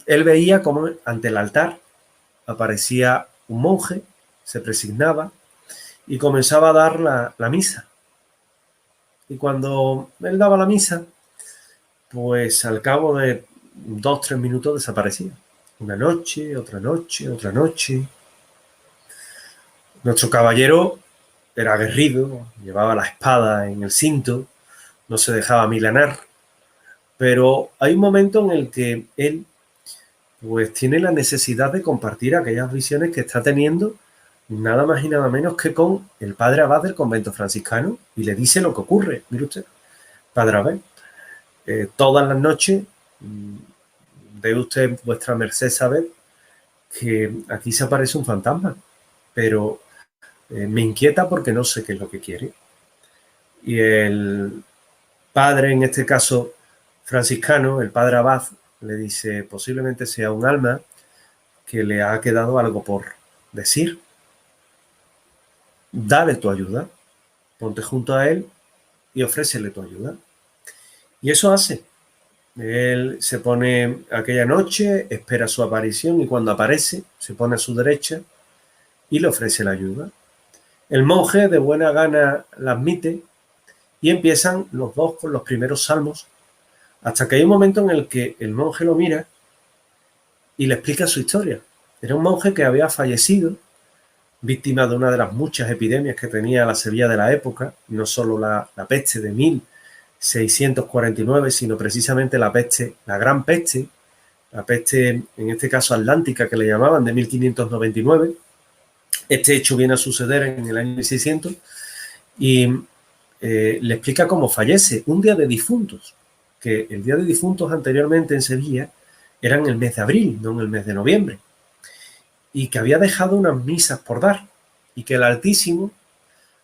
él veía como ante el altar aparecía un monje, se presignaba y comenzaba a dar la misa. Y cuando él daba la misa, pues al cabo de 2-3 minutos desaparecía. Una noche, otra noche, otra noche. Nuestro caballero era aguerrido, llevaba la espada en el cinto, no se dejaba milanar, pero hay un momento en el que él pues tiene la necesidad de compartir aquellas visiones que está teniendo nada más y nada menos que con el padre abad del convento franciscano y le dice lo que ocurre. Mire usted, padre abad, todas las noches debe usted, vuestra merced, saber que aquí se aparece un fantasma, pero me inquieta porque no sé qué es lo que quiere. Y el padre, en este caso franciscano, el padre abad, le dice, posiblemente sea un alma que le ha quedado algo por decir. Dale tu ayuda, ponte junto a él y ofrécele tu ayuda. Y eso hace. Él se pone aquella noche, espera su aparición y cuando aparece se pone a su derecha y le ofrece la ayuda. El monje de buena gana la admite y empiezan los dos con los primeros salmos hasta que hay un momento en el que el monje lo mira y le explica su historia. Era un monje que había fallecido víctima de una de las muchas epidemias que tenía la Sevilla de la época, no solo la peste de 1649, sino precisamente la peste, la gran peste, la peste en este caso atlántica que le llamaban de 1599. Este hecho viene a suceder en el año 1600 y le explica cómo fallece un día de difuntos, que el día de difuntos anteriormente en Sevilla era en el mes de abril, no en el mes de noviembre, y que había dejado unas misas por dar y que el Altísimo,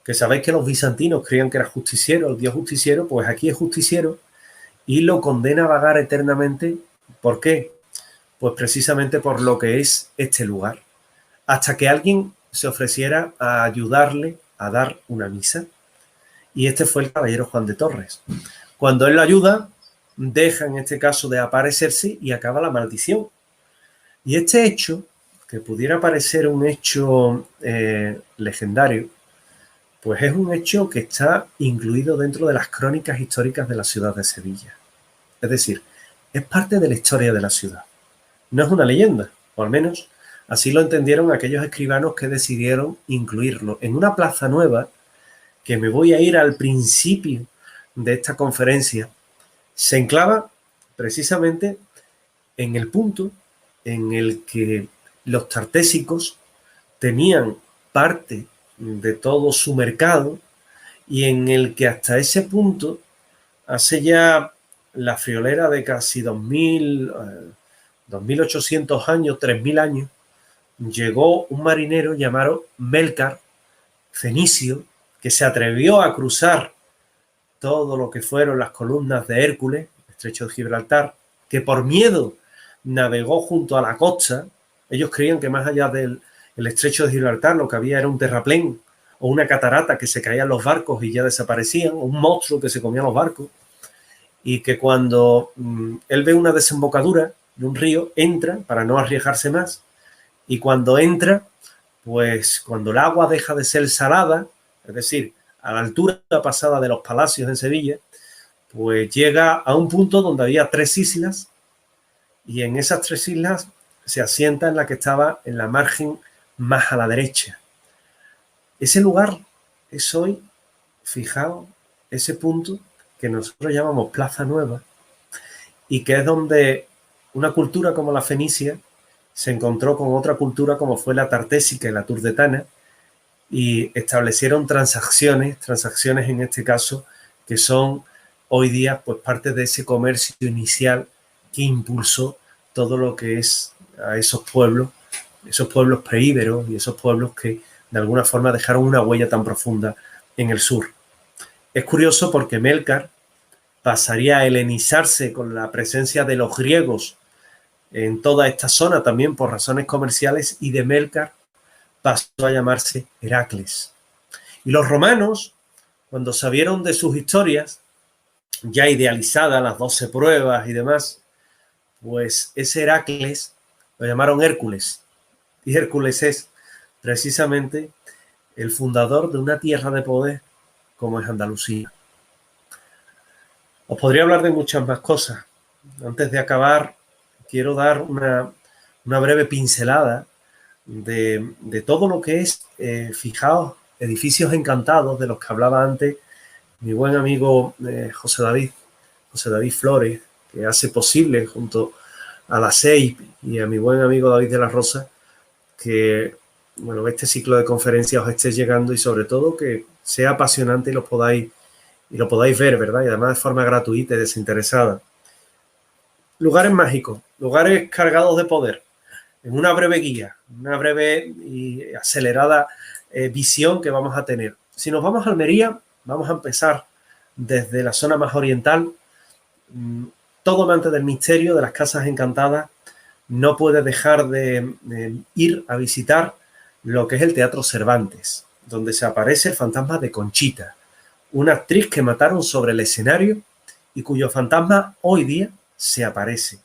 que sabéis que los bizantinos creían que era justiciero, el dios justiciero, pues aquí es justiciero y lo condena a vagar eternamente. ¿Por qué? Pues precisamente por lo que es este lugar, hasta que alguien se ofreciera a ayudarle a dar una misa. Y este fue el caballero Juan de Torres. Cuando él lo ayuda, deja en este caso de aparecerse y acaba la maldición. Y este hecho, que pudiera parecer un hecho legendario, pues es un hecho que está incluido dentro de las crónicas históricas de la ciudad de Sevilla. Es decir, es parte de la historia de la ciudad. No es una leyenda, o al menos así lo entendieron aquellos escribanos que decidieron incluirlo en una plaza nueva, que me voy a ir al principio de esta conferencia. Se enclava precisamente en el punto en el que los tartésicos tenían parte de todo su mercado y en el que hasta ese punto, hace ya la friolera de casi 2.800 años, 3.000 años, llegó un marinero llamado Melcar, fenicio, que se atrevió a cruzar todo lo que fueron las columnas de Hércules, el estrecho de Gibraltar, que por miedo navegó junto a la costa. Ellos creían que más allá del estrecho de Gibraltar lo que había era un terraplén o una catarata que se caían los barcos y ya desaparecían, o un monstruo que se comía los barcos, y que cuando él ve una desembocadura de un río, entra para no arriesgarse más, y cuando entra, pues cuando el agua deja de ser salada, es decir, a la altura pasada de los palacios en Sevilla, pues llega a un punto donde había 3 islas y en esas 3 islas se asienta en la que estaba en la margen más a la derecha. Ese lugar es hoy, fijaos, ese punto que nosotros llamamos Plaza Nueva y que es donde una cultura como la fenicia se encontró con otra cultura como fue la tartésica y la turdetana, y establecieron transacciones en este caso, que son hoy día pues parte de ese comercio inicial que impulsó todo lo que es a esos pueblos preíberos y esos pueblos que de alguna forma dejaron una huella tan profunda en el sur. Es curioso porque Melkar pasaría a helenizarse con la presencia de los griegos en toda esta zona también por razones comerciales, y de Melkar pasó a llamarse Heracles. Y los romanos, cuando sabieron de sus historias, ya idealizadas, las 12 pruebas y demás, pues ese Heracles lo llamaron Hércules. Y Hércules es precisamente el fundador de una tierra de poder como es Andalucía. Os podría hablar de muchas más cosas. Antes de acabar, quiero dar una breve pincelada de todo lo que es, fijaos, edificios encantados de los que hablaba antes mi buen amigo José David Flores, que hace posible junto a la SEIP y a mi buen amigo David de la Rosa que bueno, este ciclo de conferencias os esté llegando y sobre todo que sea apasionante y lo podáis ver, ¿verdad? Y además de forma gratuita y desinteresada. Lugares mágicos, lugares cargados de poder, en una breve guía, una breve y acelerada visión que vamos a tener. Si nos vamos a Almería, vamos a empezar desde la zona más oriental. Todo amante del misterio, de las casas encantadas, no puede dejar de ir a visitar lo que es el Teatro Cervantes, donde se aparece el fantasma de Conchita, una actriz que mataron sobre el escenario y cuyo fantasma hoy día se aparece.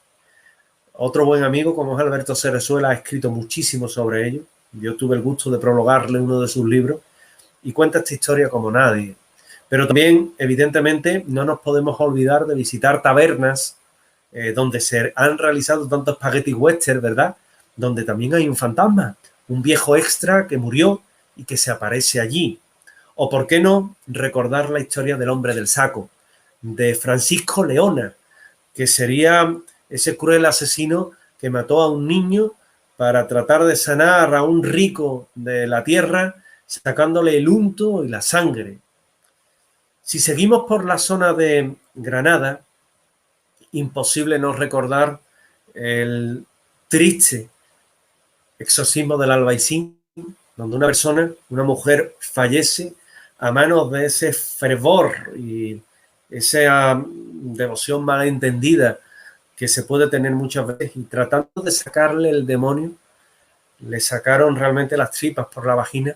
Otro buen amigo como es Alberto Cerezuela ha escrito muchísimo sobre ello. Yo tuve el gusto de prologarle uno de sus libros y cuenta esta historia como nadie. Pero también, evidentemente, no nos podemos olvidar de visitar tabernas donde se han realizado tantos spaghetti western, ¿verdad? Donde también hay un fantasma, un viejo extra que murió y que se aparece allí. O, ¿por qué no recordar la historia del hombre del saco, de Francisco Leona, que sería ese cruel asesino que mató a un niño para tratar de sanar a un rico de la tierra, sacándole el unto y la sangre? Si seguimos por la zona de Granada, imposible no recordar el triste exorcismo del Albaicín, donde una persona, una mujer, fallece a manos de ese fervor y esa devoción malentendida que se puede tener muchas veces, y tratando de sacarle el demonio, le sacaron realmente las tripas por la vagina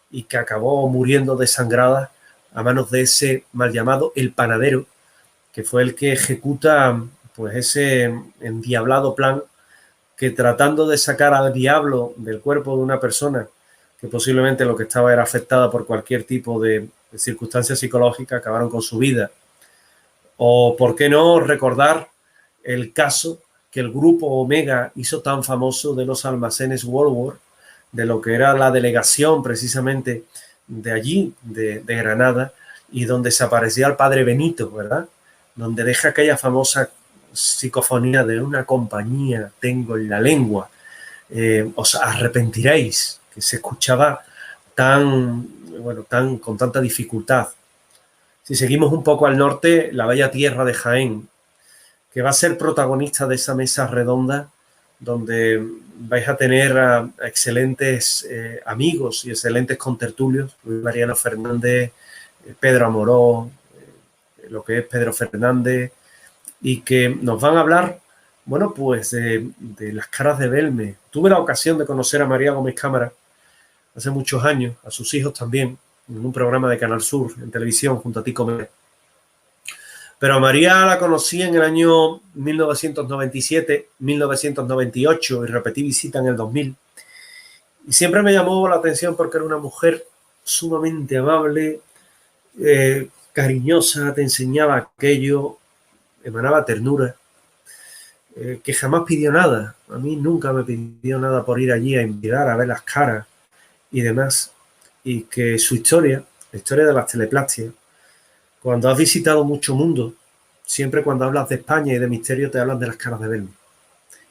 y que acabó muriendo desangrada a manos de ese mal llamado el panadero, que fue el que ejecuta pues ese endiablado plan que, tratando de sacar al diablo del cuerpo de una persona que posiblemente lo que estaba era afectada por cualquier tipo de circunstancia psicológica, acabaron con su vida. O, ¿por qué no recordar el caso que el grupo Omega hizo tan famoso de los almacenes Woolworth, de lo que era la delegación precisamente de allí, de Granada, y donde se aparecía el padre Benito, ¿verdad? Donde deja aquella famosa psicofonía de una compañía tengo en la lengua, os arrepentiréis, que se escuchaba con tanta dificultad. Si seguimos un poco al norte, la bella tierra de Jaén, que va a ser protagonista de esa mesa redonda, donde vais a tener a excelentes amigos y excelentes contertulios, Luis Mariano Fernández, Pedro Amorós, lo que es Pedro Fernández, y que nos van a hablar, bueno, pues de las caras de Belme. Tuve la ocasión de conocer a María Gómez Cámara hace muchos años, a sus hijos también, en un programa de Canal Sur, en televisión, junto a Tico Mérez. Pero a María la conocí en el año 1997, 1998 y repetí visita en el 2000. Y siempre me llamó la atención porque era una mujer sumamente amable, cariñosa, te enseñaba aquello, emanaba ternura, que jamás pidió nada. A mí nunca me pidió nada por ir allí a invitar, a ver las caras y demás. Y que su historia, la historia de las teleplastias, cuando has visitado mucho mundo, siempre cuando hablas de España y de misterio te hablan de las caras de Belme.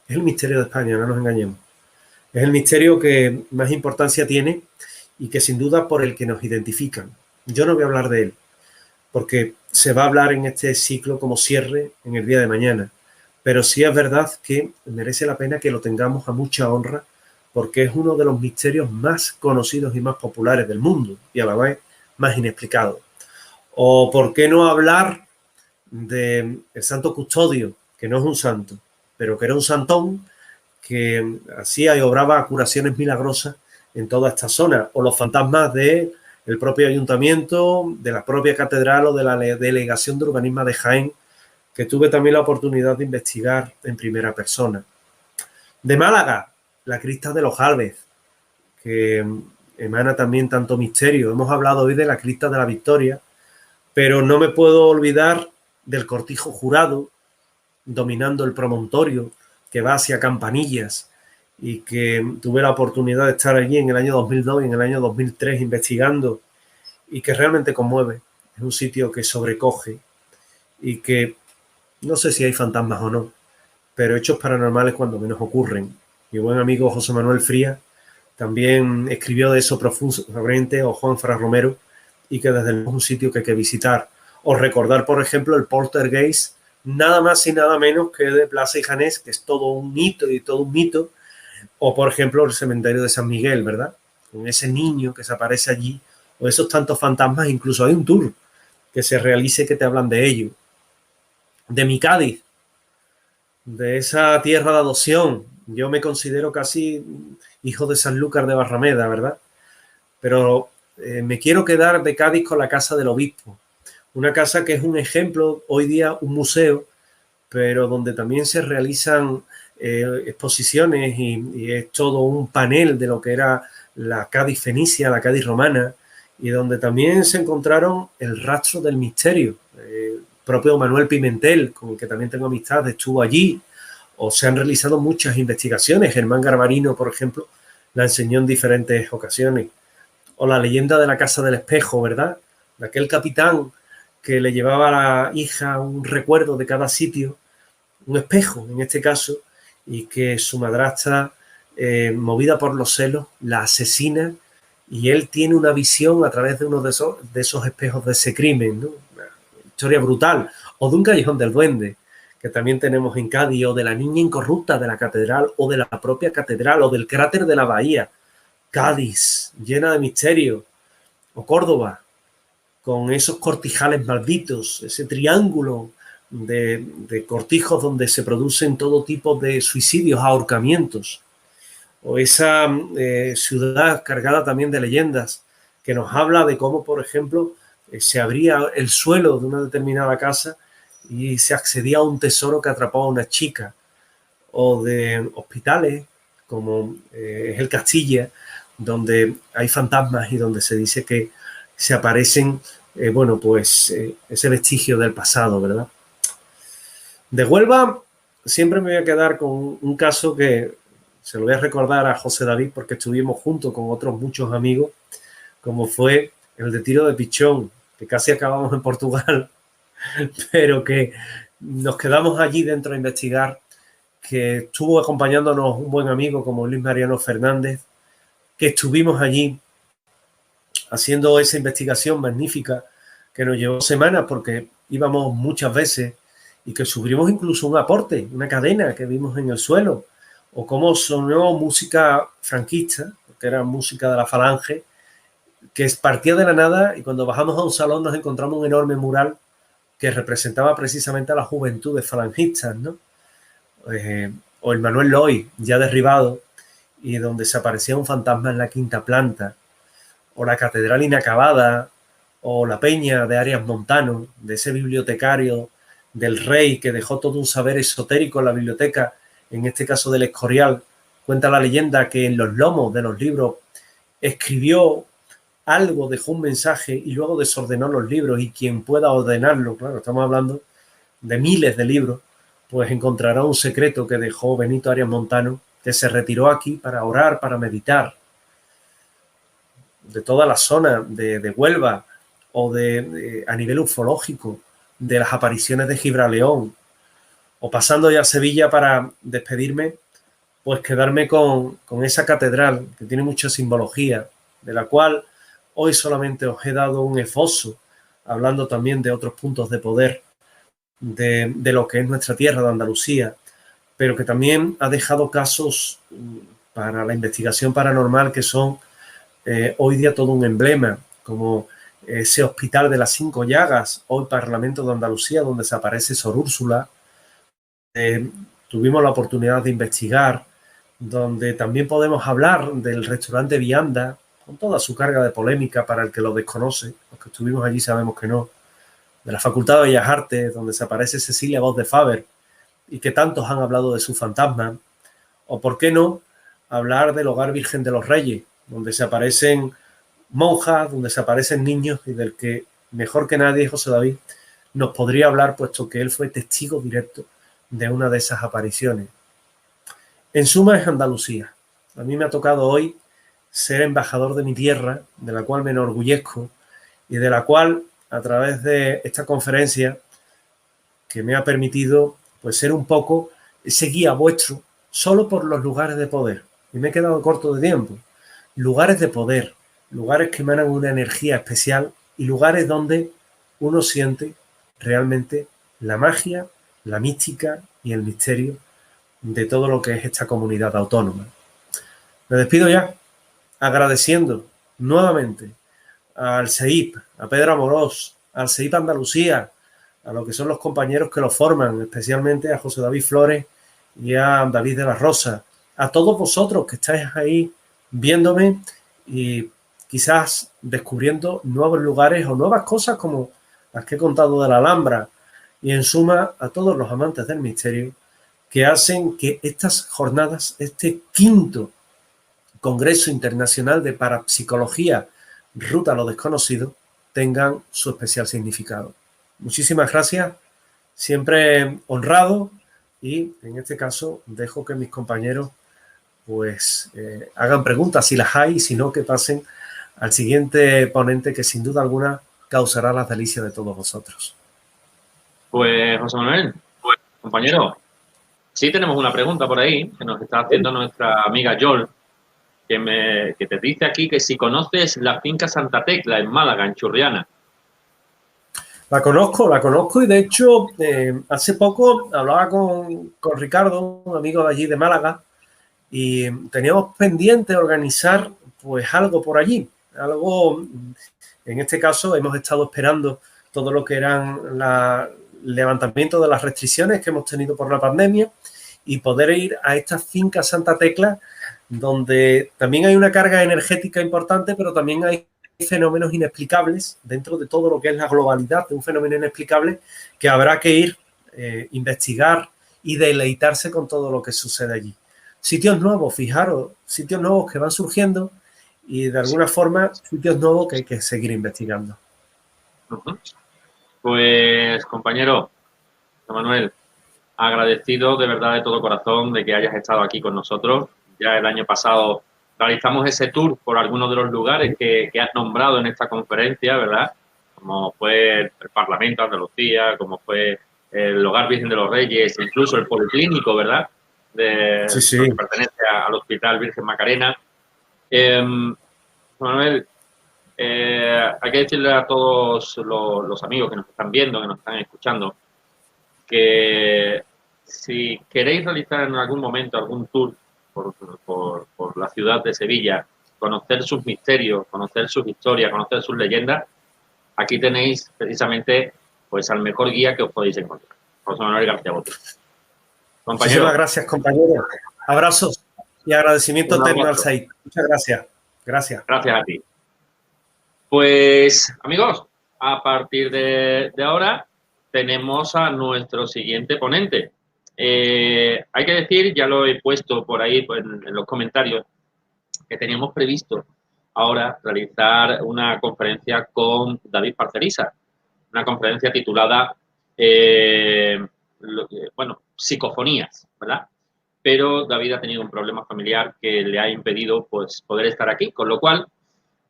Es el misterio de España, no nos engañemos. Es el misterio que más importancia tiene y que sin duda por el que nos identifican. Yo no voy a hablar de él, porque se va a hablar en este ciclo como cierre en el día de mañana. Pero sí es verdad que merece la pena que lo tengamos a mucha honra, porque es uno de los misterios más conocidos y más populares del mundo, y a la vez más inexplicados. O por qué no hablar del santo custodio, que no es un santo, pero que era un santón que hacía y obraba curaciones milagrosas en toda esta zona, o los fantasmas del propio ayuntamiento, de la propia catedral o de la delegación de urbanismo de Jaén, que tuve también la oportunidad de investigar en primera persona. De Málaga, la cripta de los Gálvez, que emana también tanto misterio. Hemos hablado hoy de la cripta de la Victoria, pero no me puedo olvidar del cortijo jurado dominando el promontorio que va hacia Campanillas y que tuve la oportunidad de estar allí en el año 2002 y en el año 2003 investigando y que realmente conmueve. Es un sitio que sobrecoge y que no sé si hay fantasmas o no, pero hechos paranormales cuando menos ocurren. Mi buen amigo José Manuel Frías también escribió de eso profundamente, o Juan Fra Romero, y que desde luego es un sitio que hay que visitar. O recordar, por ejemplo, el Poltergeist, nada más y nada menos que de Plaza y Janés, que es todo un hito y todo un mito. O, por ejemplo, el cementerio de San Miguel, ¿verdad? Con ese niño que se aparece allí, o esos tantos fantasmas, incluso hay un tour que se realice que te hablan de ello. De mi Cádiz, de esa tierra de adopción. Yo me considero casi hijo de Sanlúcar de Barrameda, ¿verdad? Pero me quiero quedar de Cádiz con la Casa del Obispo. Una casa que es un ejemplo, hoy día un museo, pero donde también se realizan exposiciones y es todo un panel de lo que era la Cádiz fenicia, la Cádiz romana, y donde también se encontraron el rastro del misterio. Propio Manuel Pimentel, con el que también tengo amistad, estuvo allí, o se han realizado muchas investigaciones. Germán Garbarino, por ejemplo, la enseñó en diferentes ocasiones. O la leyenda de la Casa del Espejo, ¿verdad? De aquel capitán que le llevaba a la hija un recuerdo de cada sitio, un espejo en este caso, y que su madrastra, movida por los celos, la asesina y él tiene una visión a través de uno de esos espejos de ese crimen, ¿no? Una historia brutal. O de un callejón del duende, que también tenemos en Cádiz, o de la niña incorrupta de la catedral, o de la propia catedral, o del cráter de la bahía. Cádiz, llena de misterio. O Córdoba, con esos cortijales malditos, ese triángulo de cortijos donde se producen todo tipo de suicidios, ahorcamientos. O esa ciudad cargada también de leyendas que nos habla de cómo, por ejemplo, se abría el suelo de una determinada casa y se accedía a un tesoro que atrapaba a una chica. O de hospitales como es el Castilla, donde hay fantasmas y donde se dice que se aparecen, ese vestigio del pasado, ¿verdad? De Huelva siempre me voy a quedar con un caso que se lo voy a recordar a José David porque estuvimos juntos con otros muchos amigos, como fue el de Tiro de Pichón, que casi acabamos en Portugal, pero que nos quedamos allí dentro a investigar, que estuvo acompañándonos un buen amigo como Luis Mariano Fernández, que estuvimos allí haciendo esa investigación magnífica que nos llevó semanas porque íbamos muchas veces y que sufrimos incluso un aporte, una cadena que vimos en el suelo, o cómo sonó música franquista, que era música de la Falange, que partía de la nada y cuando bajamos a un salón nos encontramos un enorme mural que representaba precisamente a la juventud de falangistas, ¿no? O el Manuel Loy, ya derribado, y donde se aparecía un fantasma en la quinta planta, o la catedral inacabada, o la peña de Arias Montano, de ese bibliotecario del rey que dejó todo un saber esotérico en la biblioteca, en este caso del Escorial. Cuenta la leyenda que en los lomos de los libros escribió algo, dejó un mensaje y luego desordenó los libros, y quien pueda ordenarlo, claro, estamos hablando de miles de libros, pues encontrará un secreto que dejó Benito Arias Montano, que se retiró aquí para orar, para meditar. De toda la zona de Huelva, o a nivel ufológico, de las apariciones de Gibraleón, o pasando ya a Sevilla para despedirme, pues quedarme con esa catedral que tiene mucha simbología, de la cual hoy solamente os he dado un esbozo, hablando también de otros puntos de poder de lo que es nuestra tierra de Andalucía, pero que también ha dejado casos para la investigación paranormal que son hoy día todo un emblema, como ese hospital de las 5 llagas, hoy Parlamento de Andalucía, donde se aparece Sor Úrsula. Tuvimos la oportunidad de investigar, donde también podemos hablar del restaurante Vianda, con toda su carga de polémica para el que lo desconoce. Los que estuvimos allí sabemos que no. De la Facultad de Bellas Artes, donde se aparece Cecilia Voz de Faber y que tantos han hablado de su fantasma. O, ¿por qué no?, hablar del Hogar Virgen de los Reyes, donde se aparecen monjas, donde se aparecen niños y del que mejor que nadie José David nos podría hablar, puesto que él fue testigo directo de una de esas apariciones. En suma, es Andalucía. A mí me ha tocado hoy ser embajador de mi tierra, de la cual me enorgullezco y de la cual, a través de esta conferencia, que me ha permitido pues ser un poco ese guía vuestro, solo por los lugares de poder. Y me he quedado corto de tiempo. Lugares de poder, lugares que emanan una energía especial y lugares donde uno siente realmente la magia, la mística y el misterio de todo lo que es esta comunidad autónoma. Me despido ya, agradeciendo nuevamente al CEIP, a Pedro Amorós, al CEIP Andalucía, a lo que son los compañeros que lo forman, especialmente a José David Flores y a David de la Rosa, a todos vosotros que estáis ahí viéndome y quizás descubriendo nuevos lugares o nuevas cosas como las que he contado de la Alhambra, y en suma a todos los amantes del misterio que hacen que estas jornadas, este 5º Congreso Internacional de Parapsicología, Ruta a lo Desconocido, tengan su especial significado. Muchísimas gracias, siempre honrado, y en este caso dejo que mis compañeros pues hagan preguntas si las hay, y si no, que pasen al siguiente ponente, que sin duda alguna causará las delicias de todos vosotros. Pues José Manuel, compañero, sí tenemos una pregunta por ahí que nos está haciendo nuestra amiga Yol, que te dice aquí que si conoces la finca Santa Tecla en Málaga, en Churriana. La conozco y de hecho hace poco hablaba con Ricardo, un amigo de allí de Málaga, y teníamos pendiente organizar pues algo por allí, algo, en este caso hemos estado esperando todo lo que eran el levantamiento de las restricciones que hemos tenido por la pandemia y poder ir a esta finca Santa Tecla, donde también hay una carga energética importante, pero también hay fenómenos inexplicables dentro de todo lo que es la globalidad de un fenómeno inexplicable que habrá que ir, investigar y deleitarse con todo lo que sucede allí. Sitios nuevos, fijaros, sitios nuevos que van surgiendo y de alguna forma sitios nuevos que hay que seguir investigando. Pues compañero Manuel, agradecido de verdad de todo corazón de que hayas estado aquí con nosotros. Ya el año pasado realizamos ese tour por algunos de los lugares que has nombrado en esta conferencia, ¿verdad? Como fue el Parlamento de Andalucía, como fue el Hogar Virgen de los Reyes, incluso el Policlínico, ¿verdad? Sí. Que pertenece al Hospital Virgen Macarena. Manuel, hay que decirle a todos los amigos que nos están viendo, que nos están escuchando, que si queréis realizar en algún momento algún tour por la ciudad de Sevilla, conocer sus misterios, conocer sus historias, conocer sus leyendas, aquí tenéis precisamente pues al mejor guía que os podéis encontrar, José Manuel García Bote. Compañero. Muchísimas gracias, compañero. Abrazos y agradecimiento eterno al CEIP. Muchas gracias. Gracias. Gracias a ti. Pues, amigos, a partir de ahora tenemos a nuestro siguiente ponente. Hay que decir, ya lo he puesto por ahí pues, en los comentarios, que teníamos previsto ahora realizar una conferencia con David Parcerisa, una conferencia titulada, psicofonías, ¿verdad? Pero David ha tenido un problema familiar que le ha impedido pues, poder estar aquí, con lo cual,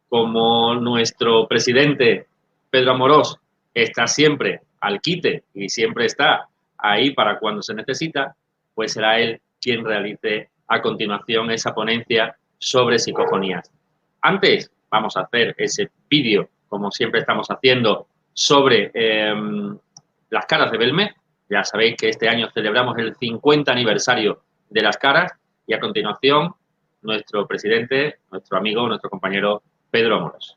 como nuestro presidente Pedro Amorós está siempre al quite y siempre está ahí para cuando se necesita, pues será él quien realice a continuación esa ponencia sobre psicofonías. Antes vamos a hacer ese vídeo, como siempre estamos haciendo, sobre las caras de Belmez. Ya sabéis que este año celebramos el 50 aniversario de las caras y a continuación nuestro presidente, nuestro amigo, nuestro compañero Pedro Amorós.